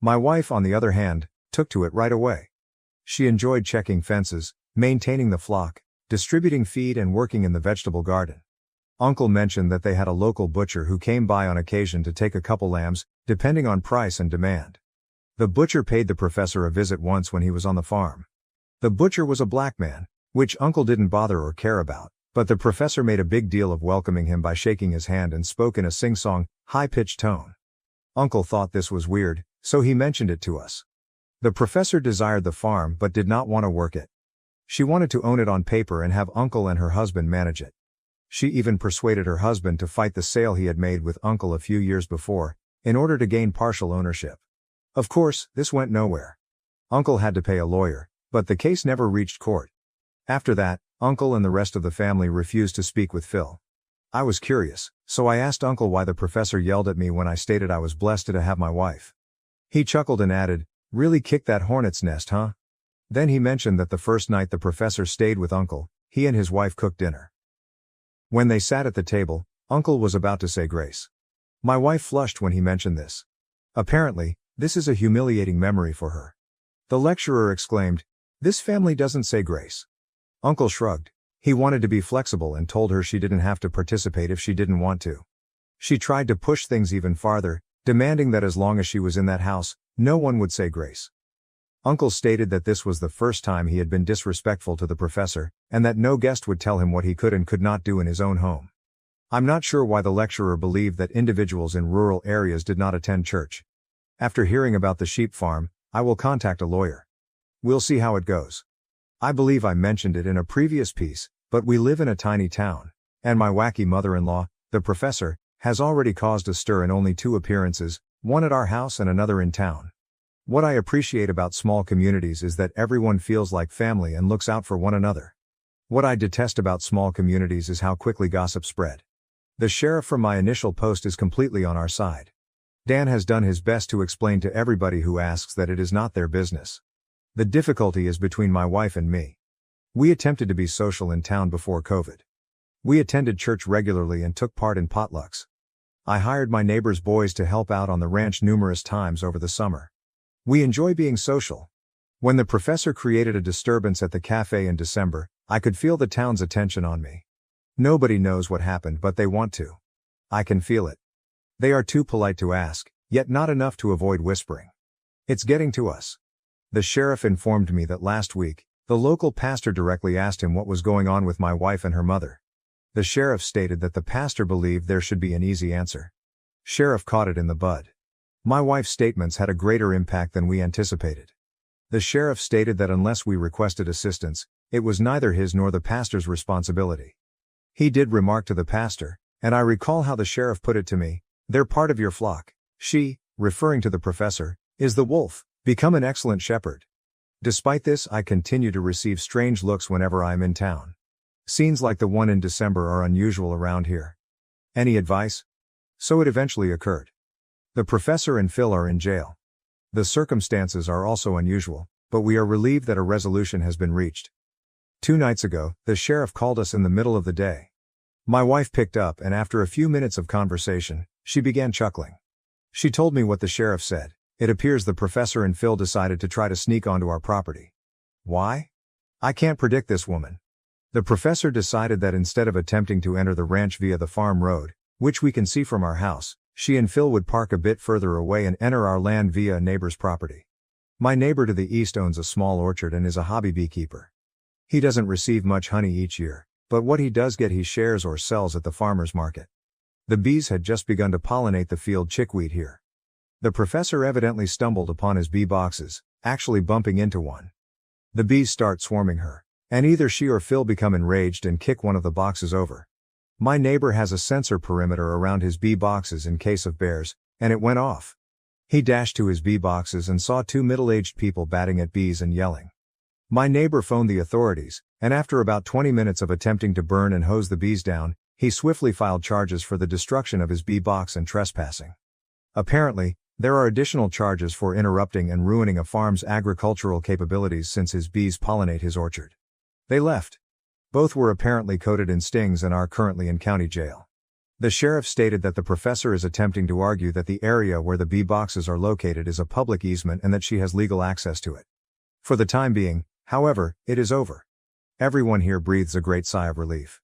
Speaker 1: My wife, on the other hand, took to it right away. She enjoyed checking fences, maintaining the flock, distributing feed and working in the vegetable garden. Uncle mentioned that they had a local butcher who came by on occasion to take a couple lambs, depending on price and demand. The butcher paid the professor a visit once when he was on the farm. The butcher was a black man, which Uncle didn't bother or care about, but the professor made a big deal of welcoming him by shaking his hand and spoke in a sing-song, high-pitched tone. Uncle thought this was weird, so he mentioned it to us. The professor desired the farm but did not want to work it. She wanted to own it on paper and have Uncle and her husband manage it. She even persuaded her husband to fight the sale he had made with Uncle a few years before, in order to gain partial ownership. Of course, this went nowhere. Uncle had to pay a lawyer, but the case never reached court. After that, Uncle and the rest of the family refused to speak with Phil. I was curious, so I asked Uncle why the professor yelled at me when I stated I was blessed to have my wife. He chuckled and added, "Really kicked that hornet's nest, huh?" Then he mentioned that the first night the professor stayed with Uncle, he and his wife cooked dinner. When they sat at the table, Uncle was about to say grace. My wife flushed when he mentioned this. Apparently, this is a humiliating memory for her. The lecturer exclaimed, "This family doesn't say grace." Uncle shrugged. He wanted to be flexible and told her she didn't have to participate if she didn't want to. She tried to push things even farther, demanding that as long as she was in that house, no one would say grace. Uncle stated that this was the first time he had been disrespectful to the professor, and that no guest would tell him what he could and could not do in his own home. I'm not sure why the lecturer believed that individuals in rural areas did not attend church. After hearing about the sheep farm, I will contact a lawyer. We'll see how it goes. I believe I mentioned it in a previous piece, but we live in a tiny town, and my wacky mother-in-law, the professor, has already caused a stir in only 2 appearances, one at our house and another in town. What I appreciate about small communities is that everyone feels like family and looks out for one another. What I detest about small communities is how quickly gossip spread. The sheriff from my initial post is completely on our side. Dan has done his best to explain to everybody who asks that it is not their business. The difficulty is between my wife and me. We attempted to be social in town before COVID. We attended church regularly and took part in potlucks. I hired my neighbor's boys to help out on the ranch numerous times over the summer. We enjoy being social. When the professor created a disturbance at the cafe in December, I could feel the town's attention on me. Nobody knows what happened, but they want to. I can feel it. They are too polite to ask, yet not enough to avoid whispering. It's getting to us. The sheriff informed me that last week, the local pastor directly asked him what was going on with my wife and her mother. The sheriff stated that the pastor believed there should be an easy answer. Sheriff caught it in the bud. My wife's statements had a greater impact than we anticipated. The sheriff stated that unless we requested assistance, it was neither his nor the pastor's responsibility. He did remark to the pastor, and I recall how the sheriff put it to me, "They're part of your flock. She," referring to the professor, "is the wolf. Become an excellent shepherd." Despite this, I continue to receive strange looks whenever I am in town. Scenes like the one in December are unusual around here. Any advice? So it eventually occurred. The professor and Phil are in jail. The circumstances are also unusual, but we are relieved that a resolution has been reached. 2 nights ago, the sheriff called us in the middle of the day. My wife picked up, and after a few minutes of conversation, she began chuckling. She told me what the sheriff said. It appears the professor and Phil decided to try to sneak onto our property. Why? I can't predict this woman. The professor decided that instead of attempting to enter the ranch via the farm road, which we can see from our house, she and Phil would park a bit further away and enter our land via a neighbor's property. My neighbor to the east owns a small orchard and is a hobby beekeeper. He doesn't receive much honey each year, but what he does get he shares or sells at the farmer's market. The bees had just begun to pollinate the field chickweed here. The professor evidently stumbled upon his bee boxes, actually bumping into one. The bees start swarming her, and either she or Phil become enraged and kick one of the boxes over. My neighbor has a sensor perimeter around his bee boxes in case of bears, and it went off. He dashed to his bee boxes and saw 2 middle-aged people batting at bees and yelling. My neighbor phoned the authorities, and after about 20 minutes of attempting to burn and hose the bees down, he swiftly filed charges for the destruction of his bee box and trespassing. Apparently, there are additional charges for interrupting and ruining a farm's agricultural capabilities since his bees pollinate his orchard. They left. Both were apparently coated in stings and are currently in county jail. The sheriff stated that the professor is attempting to argue that the area where the bee boxes are located is a public easement and that she has legal access to it. For the time being, however, it is over. Everyone here breathes a great sigh of relief.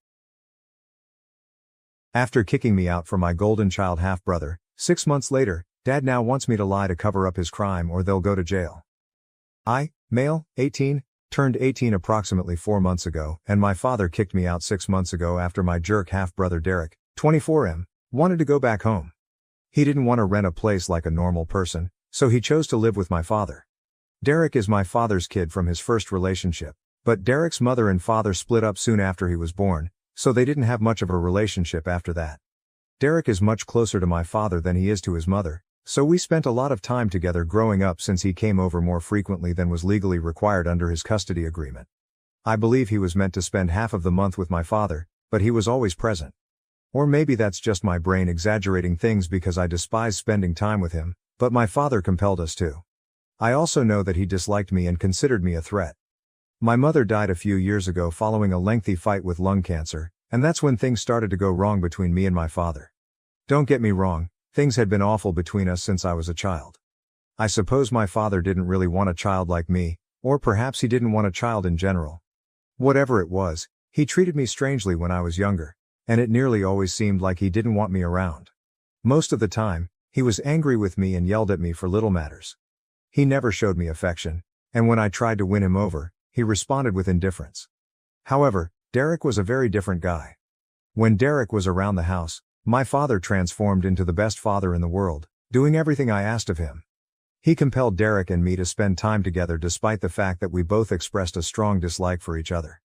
Speaker 1: After kicking me out for my golden child half-brother, 6 months later, Dad now wants me to lie to cover up his crime or they'll go to jail. I, male, 18, turned 18 approximately 4 months ago, and my father kicked me out 6 months ago after my jerk half-brother Derek, 24M, wanted to go back home. He didn't want to rent a place like a normal person, so he chose to live with my father. Derek is my father's kid from his first relationship, but Derek's mother and father split up soon after he was born, so they didn't have much of a relationship after that. Derek is much closer to my father than he is to his mother, so we spent a lot of time together growing up since he came over more frequently than was legally required under his custody agreement. I believe he was meant to spend half of the month with my father, but he was always present. Or maybe that's just my brain exaggerating things because I despise spending time with him, but my father compelled us to. I also know that he disliked me and considered me a threat. My mother died a few years ago following a lengthy fight with lung cancer, and that's when things started to go wrong between me and my father. Don't get me wrong, things had been awful between us since I was a child. I suppose my father didn't really want a child like me, or perhaps he didn't want a child in general. Whatever it was, he treated me strangely when I was younger, and it nearly always seemed like he didn't want me around. Most of the time, he was angry with me and yelled at me for little matters. He never showed me affection, and when I tried to win him over, he responded with indifference. However, Derek was a very different guy. When Derek was around the house, my father transformed into the best father in the world, doing everything I asked of him. He compelled Derek and me to spend time together despite the fact that we both expressed a strong dislike for each other.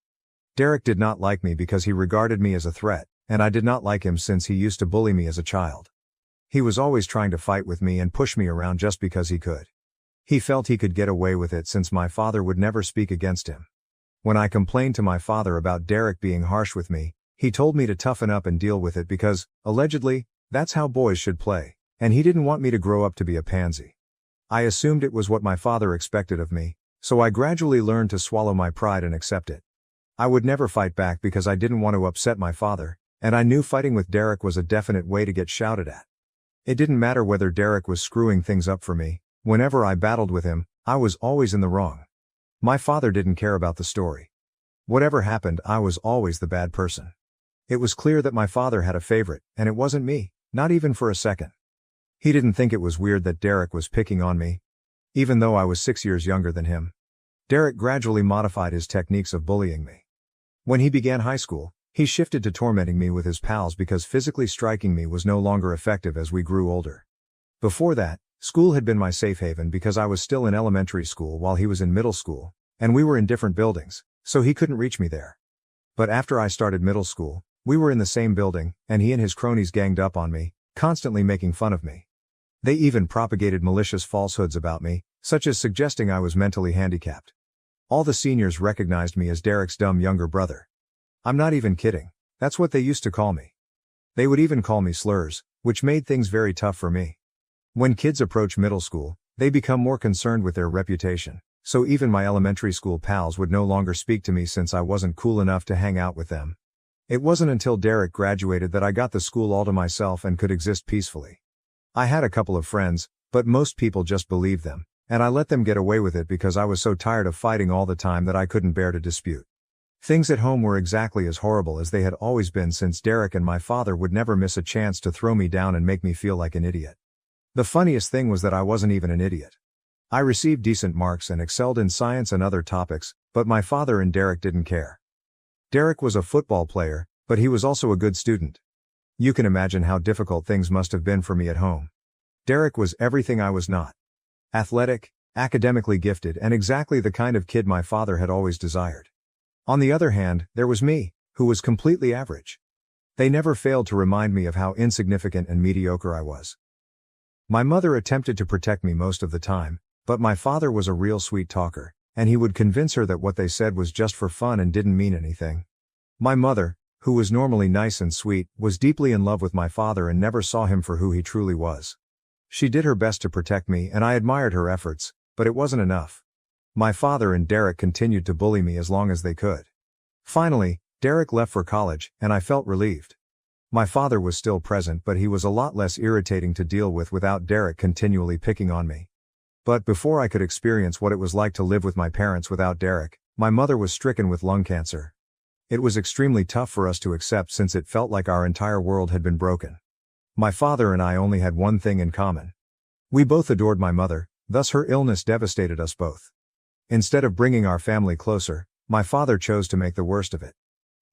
Speaker 1: Derek did not like me because he regarded me as a threat, and I did not like him since he used to bully me as a child. He was always trying to fight with me and push me around just because he could. He felt he could get away with it since my father would never speak against him. When I complained to my father about Derek being harsh with me, he told me to toughen up and deal with it because, allegedly, that's how boys should play, and he didn't want me to grow up to be a pansy. I assumed it was what my father expected of me, so I gradually learned to swallow my pride and accept it. I would never fight back because I didn't want to upset my father, and I knew fighting with Derek was a definite way to get shouted at. It didn't matter whether Derek was screwing things up for me, whenever I battled with him, I was always in the wrong. My father didn't care about the story. Whatever happened, I was always the bad person. It was clear that my father had a favorite, and it wasn't me, not even for a second. He didn't think it was weird that Derek was picking on me. Even though I was 6 years younger than him, Derek gradually modified his techniques of bullying me. When he began high school, he shifted to tormenting me with his pals because physically striking me was no longer effective as we grew older. Before that, school had been my safe haven because I was still in elementary school while he was in middle school, and we were in different buildings, so he couldn't reach me there. But after I started middle school, we were in the same building, and he and his cronies ganged up on me, constantly making fun of me. They even propagated malicious falsehoods about me, such as suggesting I was mentally handicapped. All the seniors recognized me as Derek's dumb younger brother. I'm not even kidding, that's what they used to call me. They would even call me slurs, which made things very tough for me. When kids approach middle school, they become more concerned with their reputation, so even my elementary school pals would no longer speak to me since I wasn't cool enough to hang out with them. It wasn't until Derek graduated that I got the school all to myself and could exist peacefully. I had a couple of friends, but most people just believed them, and I let them get away with it because I was so tired of fighting all the time that I couldn't bear to dispute. Things at home were exactly as horrible as they had always been since Derek and my father would never miss a chance to throw me down and make me feel like an idiot. The funniest thing was that I wasn't even an idiot. I received decent marks and excelled in science and other topics, but my father and Derek didn't care. Derek was a football player, but he was also a good student. You can imagine how difficult things must have been for me at home. Derek was everything I was not. Athletic, academically gifted, and exactly the kind of kid my father had always desired. On the other hand, there was me, who was completely average. They never failed to remind me of how insignificant and mediocre I was. My mother attempted to protect me most of the time, but my father was a real sweet talker, and he would convince her that what they said was just for fun and didn't mean anything. My mother, who was normally nice and sweet, was deeply in love with my father and never saw him for who he truly was. She did her best to protect me and I admired her efforts, but it wasn't enough. My father and Derek continued to bully me as long as they could. Finally, Derek left for college, and I felt relieved. My father was still present, but he was a lot less irritating to deal with without Derek continually picking on me. But before I could experience what it was like to live with my parents without Derek, my mother was stricken with lung cancer. It was extremely tough for us to accept since it felt like our entire world had been broken. My father and I only had one thing in common. We both adored my mother, thus her illness devastated us both. Instead of bringing our family closer, my father chose to make the worst of it.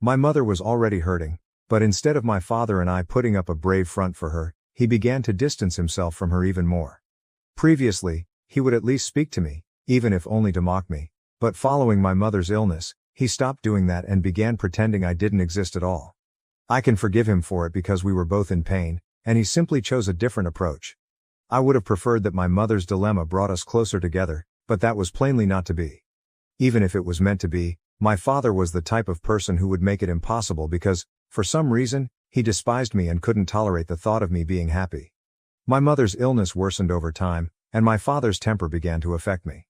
Speaker 1: My mother was already hurting, but instead of my father and I putting up a brave front for her, he began to distance himself from her even more. Previously, he would at least speak to me, even if only to mock me, but following my mother's illness, he stopped doing that and began pretending I didn't exist at all. I can forgive him for it because we were both in pain, and he simply chose a different approach. I would have preferred that my mother's dilemma brought us closer together, but that was plainly not to be. Even if it was meant to be, my father was the type of person who would make it impossible because, for some reason, He despised me and couldn't tolerate the thought of me being happy. My mother's illness worsened over time, and my father's temper began to affect me.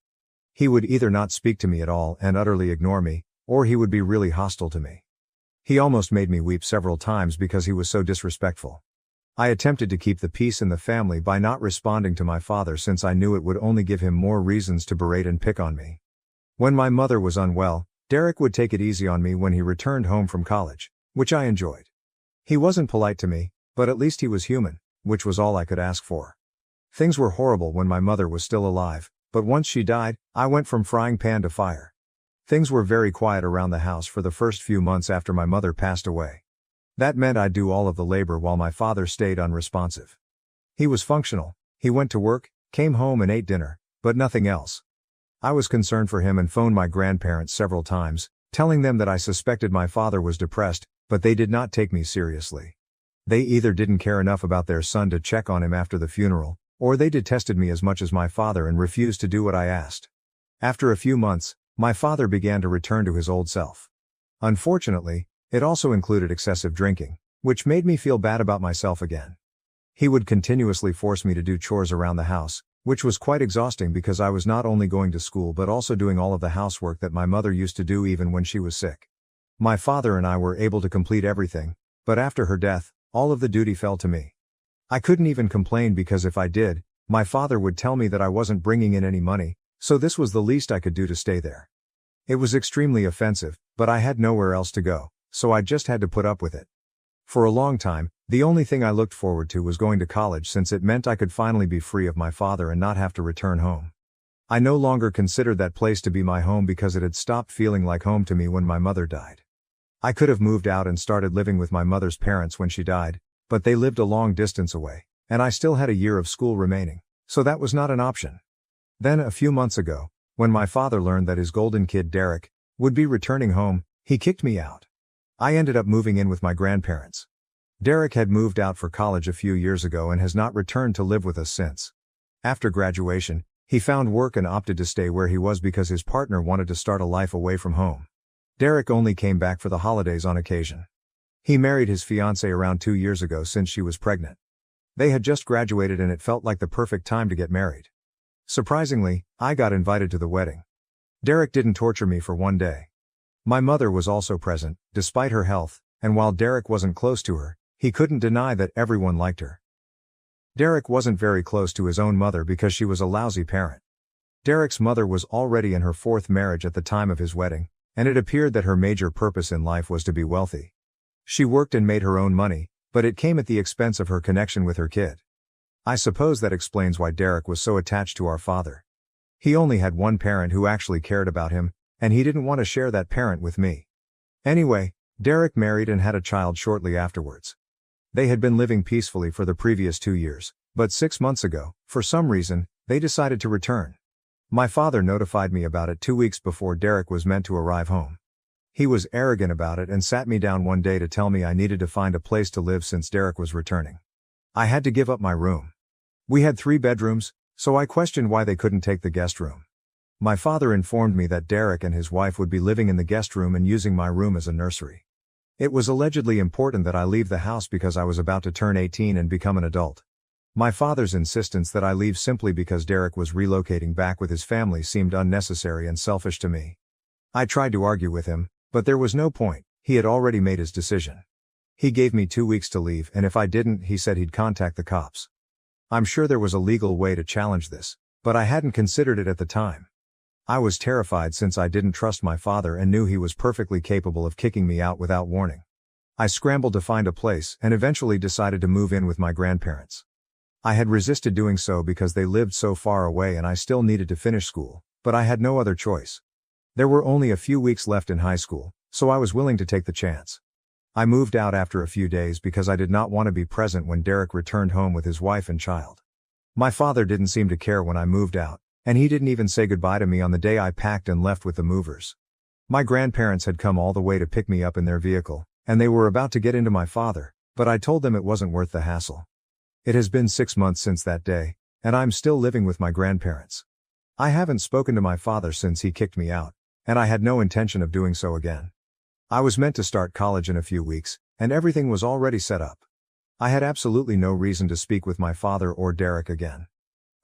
Speaker 1: He would either not speak to me at all and utterly ignore me, or he would be really hostile to me. He almost made me weep several times because he was so disrespectful. I attempted to keep the peace in the family by not responding to my father since I knew it would only give him more reasons to berate and pick on me. When my mother was unwell, Derek would take it easy on me when he returned home from college, which I enjoyed. He wasn't polite to me, but at least he was human, which was all I could ask for. Things were horrible when my mother was still alive, but once she died, I went from frying pan to fire. Things were very quiet around the house for the first few months after my mother passed away. That meant I'd do all of the labor while my father stayed unresponsive. He was functional, he went to work, came home and ate dinner, but nothing else. I was concerned for him and phoned my grandparents several times, telling them that I suspected my father was depressed, but they did not take me seriously. They either didn't care enough about their son to check on him after the funeral, or they detested me as much as my father and refused to do what I asked. After a few months, my father began to return to his old self. Unfortunately, it also included excessive drinking, which made me feel bad about myself again. He would continuously force me to do chores around the house, which was quite exhausting because I was not only going to school but also doing all of the housework that my mother used to do even when she was sick. My father and I were able to complete everything, but after her death, all of the duty fell to me. I couldn't even complain because if I did, my father would tell me that I wasn't bringing in any money, so this was the least I could do to stay there. It was extremely offensive, but I had nowhere else to go, so I just had to put up with it. For a long time, the only thing I looked forward to was going to college since it meant I could finally be free of my father and not have to return home. I no longer considered that place to be my home because it had stopped feeling like home to me when my mother died. I could have moved out and started living with my mother's parents when she died, but they lived a long distance away, and I still had a year of school remaining, so that was not an option. Then a few months ago, when my father learned that his golden kid Derek would be returning home, he kicked me out. I ended up moving in with my grandparents. Derek had moved out for college a few years ago and has not returned to live with us since. After graduation, he found work and opted to stay where he was because his partner wanted to start a life away from home. Derek only came back for the holidays on occasion. He married his fiancée around 2 years ago since she was pregnant. They had just graduated and it felt like the perfect time to get married. Surprisingly, I got invited to the wedding. Derek didn't torture me for one day. My mother was also present, despite her health, and while Derek wasn't close to her, he couldn't deny that everyone liked her. Derek wasn't very close to his own mother because she was a lousy parent. Derek's mother was already in her 4th marriage at the time of his wedding, and it appeared that her major purpose in life was to be wealthy. She worked and made her own money, but it came at the expense of her connection with her kid. I suppose that explains why Derek was so attached to our father. He only had one parent who actually cared about him, and he didn't want to share that parent with me. Anyway, Derek married and had a child shortly afterwards. They had been living peacefully for the previous 2 years, but 6 months ago, for some reason, they decided to return. My father notified me about it 2 weeks before Derek was meant to arrive home. He was arrogant about it and sat me down one day to tell me I needed to find a place to live since Derek was returning. I had to give up my room. We had 3 bedrooms, so I questioned why they couldn't take the guest room. My father informed me that Derek and his wife would be living in the guest room and using my room as a nursery. It was allegedly important that I leave the house because I was about to turn 18 and become an adult. My father's insistence that I leave simply because Derek was relocating back with his family seemed unnecessary and selfish to me. I tried to argue with him, but there was no point, he had already made his decision. He gave me 2 weeks to leave and if I didn't, he said he'd contact the cops. I'm sure there was a legal way to challenge this, but I hadn't considered it at the time. I was terrified since I didn't trust my father and knew he was perfectly capable of kicking me out without warning. I scrambled to find a place and eventually decided to move in with my grandparents. I had resisted doing so because they lived so far away and I still needed to finish school, but I had no other choice. There were only a few weeks left in high school, so I was willing to take the chance. I moved out after a few days because I did not want to be present when Derek returned home with his wife and child. My father didn't seem to care when I moved out, and he didn't even say goodbye to me on the day I packed and left with the movers. My grandparents had come all the way to pick me up in their vehicle, and they were about to get into my father, but I told them it wasn't worth the hassle. It has been 6 months since that day, and I'm still living with my grandparents. I haven't spoken to my father since he kicked me out, and I had no intention of doing so again. I was meant to start college in a few weeks, and everything was already set up. I had absolutely no reason to speak with my father or Derek again.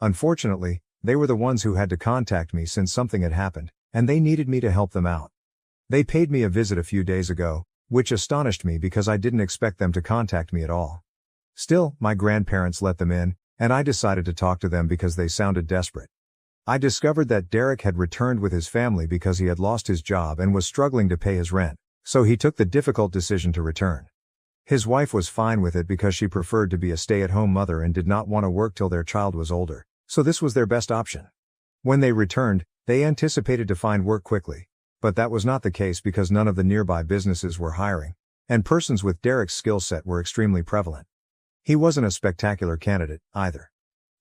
Speaker 1: Unfortunately, they were the ones who had to contact me since something had happened, and they needed me to help them out. They paid me a visit a few days ago, which astonished me because I didn't expect them to contact me at all. Still, my grandparents let them in, and I decided to talk to them because they sounded desperate. I discovered that Derek had returned with his family because he had lost his job and was struggling to pay his rent, so he took the difficult decision to return. His wife was fine with it because she preferred to be a stay-at-home mother and did not want to work till their child was older, so this was their best option. When they returned, they anticipated to find work quickly, but that was not the case because none of the nearby businesses were hiring, and persons with Derek's skill set were extremely prevalent. He wasn't a spectacular candidate, either.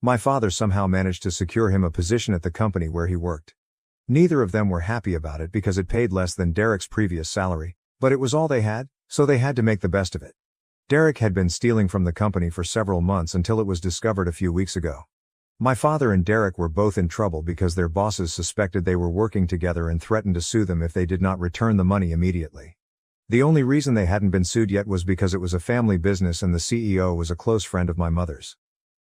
Speaker 1: My father somehow managed to secure him a position at the company where he worked. Neither of them were happy about it because it paid less than Derek's previous salary, but it was all they had, so they had to make the best of it. Derek had been stealing from the company for several months until it was discovered a few weeks ago. My father and Derek were both in trouble because their bosses suspected they were working together and threatened to sue them if they did not return the money immediately. The only reason they hadn't been sued yet was because it was a family business and the CEO was a close friend of my mother's.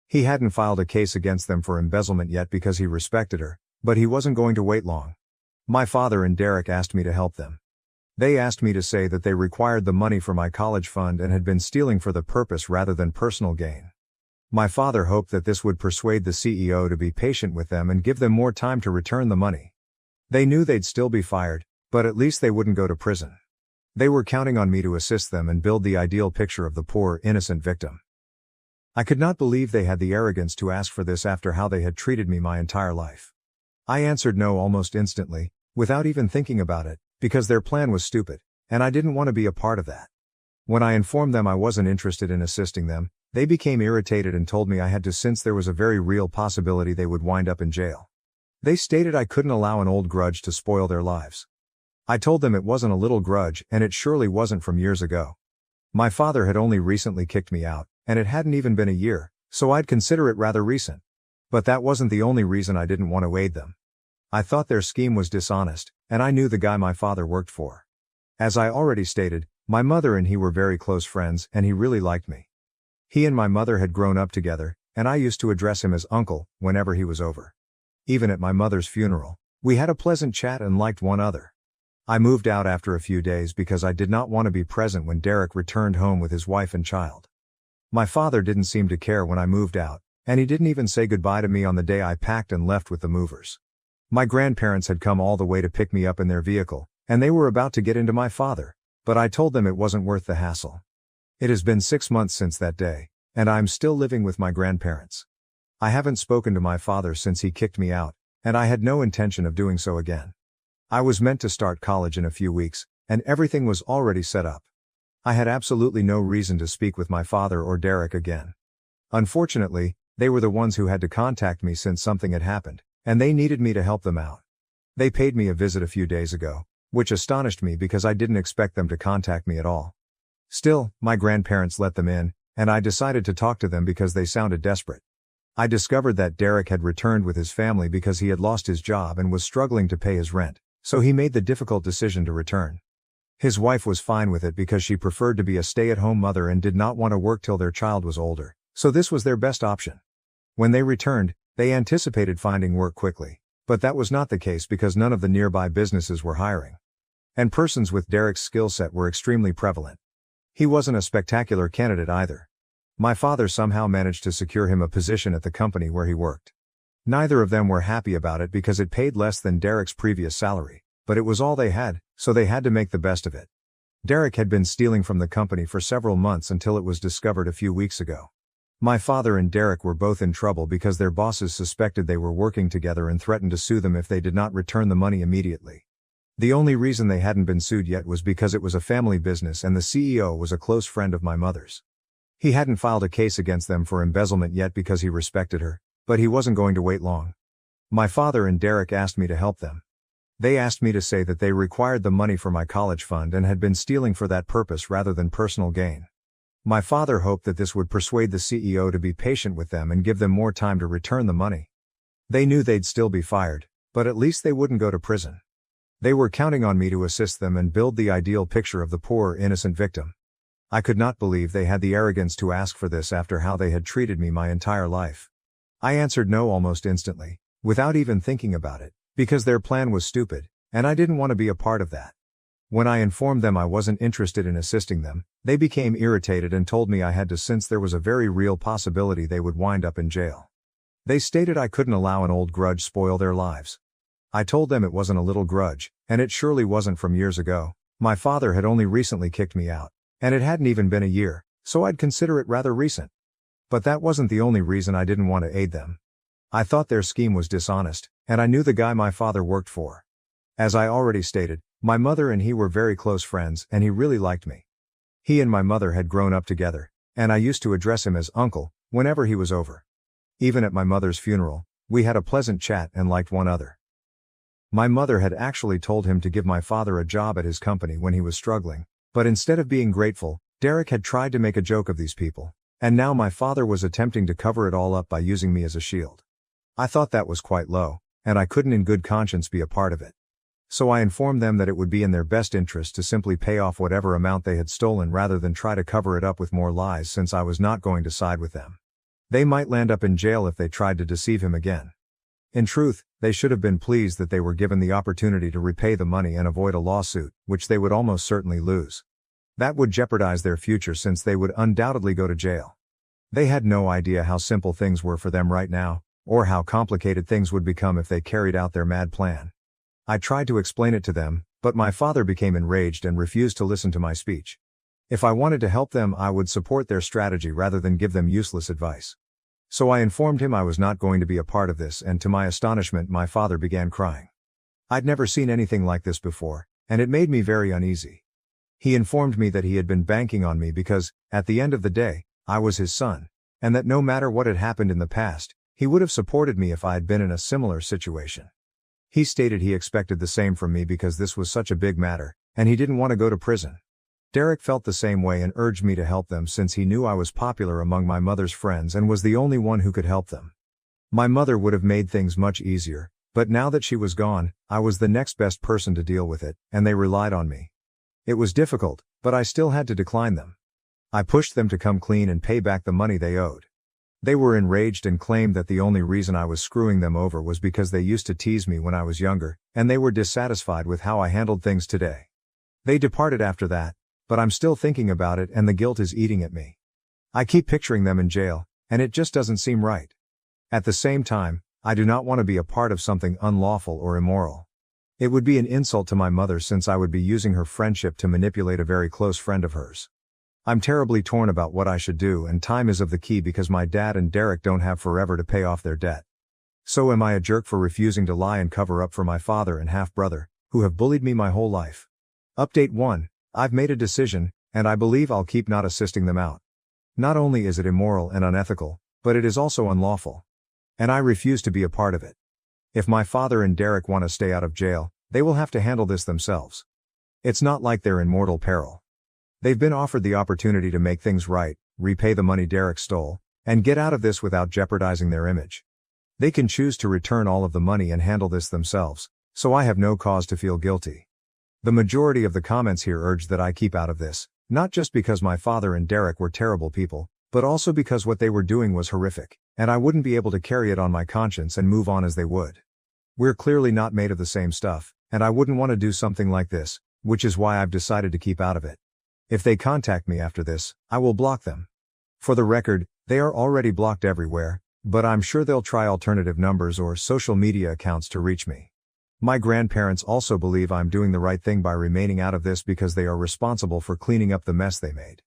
Speaker 1: He hadn't filed a case against them for embezzlement yet because he respected her, but he wasn't going to wait long. My father and Derek asked me to help them. They asked me to say that they required the money for my college fund and had been stealing for the purpose rather than personal gain. My father hoped that this would persuade the CEO to be patient with them and give them more time to return the money. They knew they'd still be fired, but at least they wouldn't go to prison. They were counting on me to assist them and build the ideal picture of the poor, innocent victim. I could not believe they had the arrogance to ask for this after how they had treated me my entire life. I answered no almost instantly, without even thinking about it, because their plan was stupid, and I didn't want to be a part of that. When I informed them I wasn't interested in assisting them, they became irritated and told me I had to since there was a very real possibility they would wind up in jail. They stated I couldn't allow an old grudge to spoil their lives. I told them it wasn't a little grudge and it surely wasn't from years ago. My father had only recently kicked me out, and it hadn't even been a year, so I'd consider it rather recent. But that wasn't the only reason I didn't want to aid them. I thought their scheme was dishonest, and I knew the guy my father worked for. As I already stated, my mother and he were very close friends and he really liked me. He and my mother had grown up together, and I used to address him as uncle whenever he was over. Even at my mother's funeral, we had a pleasant chat and liked one another. I moved out after a few days because I did not want to be present when Derek returned home with his wife and child. My father didn't seem to care when I moved out, and he didn't even say goodbye to me on the day I packed and left with the movers. My grandparents had come all the way to pick me up in their vehicle, and they were about to get into my father, but I told them it wasn't worth the hassle. It has been 6 months since that day, and I'm still living with my grandparents. I haven't spoken to my father since he kicked me out, and I had no intention of doing so again. I was meant to start college in a few weeks, and everything was already set up. I had absolutely no reason to speak with my father or Derek again. Unfortunately, they were the ones who had to contact me since something had happened, and they needed me to help them out. They paid me a visit a few days ago, which astonished me because I didn't expect them to contact me at all. Still, my grandparents let them in, and I decided to talk to them because they sounded desperate. I discovered that Derek had returned with his family because he had lost his job and was struggling to pay his rent, so he made the difficult decision to return. His wife was fine with it because she preferred to be a stay-at-home mother and did not want to work till their child was older, so this was their best option. When they returned, they anticipated finding work quickly, but that was not the case because none of the nearby businesses were hiring. And persons with Derek's skill set were extremely prevalent. He wasn't a spectacular candidate either. My father somehow managed to secure him a position at the company where he worked. Neither of them were happy about it because it paid less than Derek's previous salary, but it was all they had, so they had to make the best of it. Derek had been stealing from the company for several months until it was discovered a few weeks ago. My father and Derek were both in trouble because their bosses suspected they were working together and threatened to sue them if they did not return the money immediately. The only reason they hadn't been sued yet was because it was a family business and the CEO was a close friend of my mother's. He hadn't filed a case against them for embezzlement yet because he respected her, but he wasn't going to wait long. My father and Derek asked me to help them. They asked me to say that they required the money for my college fund and had been stealing for that purpose rather than personal gain. My father hoped that this would persuade the CEO to be patient with them and give them more time to return the money. They knew they'd still be fired, but at least they wouldn't go to prison. They were counting on me to assist them and build the ideal picture of the poor, innocent victim. I could not believe they had the arrogance to ask for this after how they had treated me my entire life. I answered no almost instantly, without even thinking about it, because their plan was stupid, and I didn't want to be a part of that. When I informed them I wasn't interested in assisting them, they became irritated and told me I had to since there was a very real possibility they would wind up in jail. They stated I couldn't allow an old grudge spoil their lives. I told them it wasn't a little grudge, and it surely wasn't from years ago. My father had only recently kicked me out, and it hadn't even been a year, so I'd consider it rather recent. But that wasn't the only reason I didn't want to aid them. I thought their scheme was dishonest, and I knew the guy my father worked for. As I already stated, my mother and he were very close friends and he really liked me. He and my mother had grown up together, and I used to address him as uncle whenever he was over. Even at my mother's funeral, we had a pleasant chat and liked one another. My mother had actually told him to give my father a job at his company when he was struggling, but instead of being grateful, Derek had tried to make a joke of these people, and now my father was attempting to cover it all up by using me as a shield. I thought that was quite low, and I couldn't in good conscience be a part of it. So I informed them that it would be in their best interest to simply pay off whatever amount they had stolen rather than try to cover it up with more lies, since I was not going to side with them. They might land up in jail if they tried to deceive him again. In truth, they should have been pleased that they were given the opportunity to repay the money and avoid a lawsuit, which they would almost certainly lose. That would jeopardize their future since they would undoubtedly go to jail. They had no idea how simple things were for them right now, or how complicated things would become if they carried out their mad plan. I tried to explain it to them, but my father became enraged and refused to listen to my speech. If I wanted to help them, I would support their strategy rather than give them useless advice. So I informed him I was not going to be a part of this, and to my astonishment my father began crying. I'd never seen anything like this before, and it made me very uneasy. He informed me that he had been banking on me because, at the end of the day, I was his son, and that no matter what had happened in the past, he would have supported me if I had been in a similar situation. He stated he expected the same from me because this was such a big matter, and he didn't want to go to prison. Derek felt the same way and urged me to help them since he knew I was popular among my mother's friends and was the only one who could help them. My mother would have made things much easier, but now that she was gone, I was the next best person to deal with it, and they relied on me. It was difficult, but I still had to decline them. I pushed them to come clean and pay back the money they owed. They were enraged and claimed that the only reason I was screwing them over was because they used to tease me when I was younger, and they were dissatisfied with how I handled things today. They departed after that, but I'm still thinking about it and the guilt is eating at me. I keep picturing them in jail, and it just doesn't seem right. At the same time, I do not want to be a part of something unlawful or immoral. It would be an insult to my mother since I would be using her friendship to manipulate a very close friend of hers. I'm terribly torn about what I should do, and time is of the key because my dad and Derek don't have forever to pay off their debt. So am I a jerk for refusing to lie and cover up for my father and half-brother, who have bullied me my whole life? Update 1. I've made a decision, and I believe I'll keep not assisting them out. Not only is it immoral and unethical, but it is also unlawful. And I refuse to be a part of it. If my father and Derek want to stay out of jail, they will have to handle this themselves. It's not like they're in mortal peril. They've been offered the opportunity to make things right, repay the money Derek stole, and get out of this without jeopardizing their image. They can choose to return all of the money and handle this themselves, so I have no cause to feel guilty. The majority of the comments here urged that I keep out of this, not just because my father and Derek were terrible people, but also because what they were doing was horrific, and I wouldn't be able to carry it on my conscience and move on as they would. We're clearly not made of the same stuff, and I wouldn't want to do something like this, which is why I've decided to keep out of it. If they contact me after this, I will block them. For the record, they are already blocked everywhere, but I'm sure they'll try alternative numbers or social media accounts to reach me. My grandparents also believe I'm doing the right thing by remaining out of this because they are responsible for cleaning up the mess they made.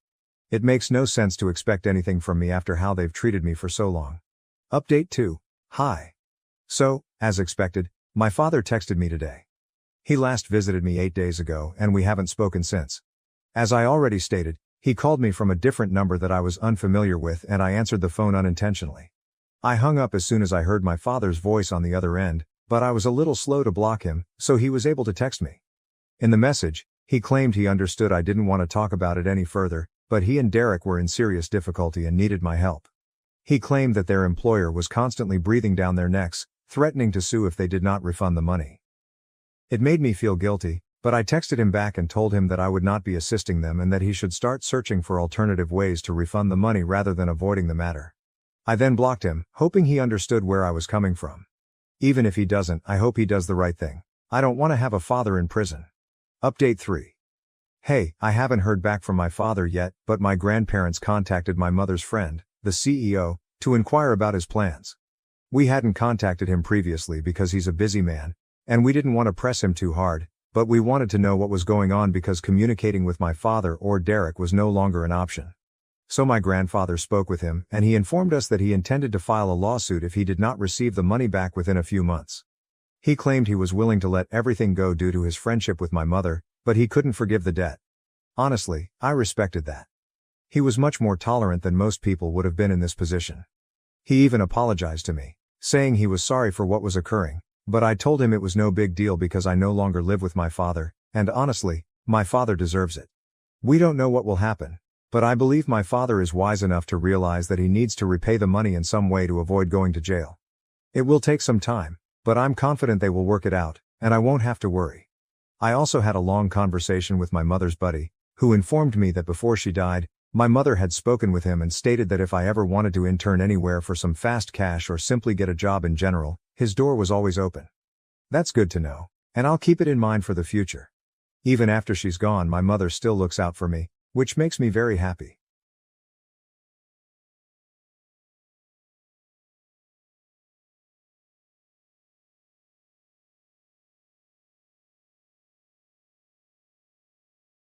Speaker 1: It makes no sense to expect anything from me after how they've treated me for so long. Update 2. Hi. So, as expected, my father texted me today. He last visited me 8 days ago and we haven't spoken since. As I already stated, he called me from a different number that I was unfamiliar with and I answered the phone unintentionally. I hung up as soon as I heard my father's voice on the other end, but I was a little slow to block him, so he was able to text me. In the message, he claimed he understood I didn't want to talk about it any further, but he and Derek were in serious difficulty and needed my help. He claimed that their employer was constantly breathing down their necks, threatening to sue if they did not refund the money. It made me feel guilty, But I texted him back and told him that I would not be assisting them and that he should start searching for alternative ways to refund the money rather than avoiding the matter. I then blocked him, hoping he understood where I was coming from. Even if he doesn't, I hope he does the right thing. I don't want to have a father in prison. Update 3. Hey, I haven't heard back from my father yet, but my grandparents contacted my mother's friend, the CEO, to inquire about his plans. We hadn't contacted him previously because he's a busy man, and we didn't want to press him too hard, but we wanted to know what was going on because communicating with my father or Derek was no longer an option. So my grandfather spoke with him, and he informed us that he intended to file a lawsuit if he did not receive the money back within a few months. He claimed he was willing to let everything go due to his friendship with my mother, but he couldn't forgive the debt. Honestly, I respected that. He was much more tolerant than most people would have been in this position. He even apologized to me, saying he was sorry for what was occurring, but I told him it was no big deal because I no longer live with my father, and honestly, my father deserves it. We don't know what will happen, but I believe my father is wise enough to realize that he needs to repay the money in some way to avoid going to jail. It will take some time, but I'm confident they will work it out, and I won't have to worry. I also had a long conversation with my mother's buddy, who informed me that before she died, my mother had spoken with him and stated that if I ever wanted to intern anywhere for some fast cash or simply get a job in general, his door was always open. That's good to know, and I'll keep it in mind for the future. Even after she's gone, my mother still looks out for me, which makes me very happy.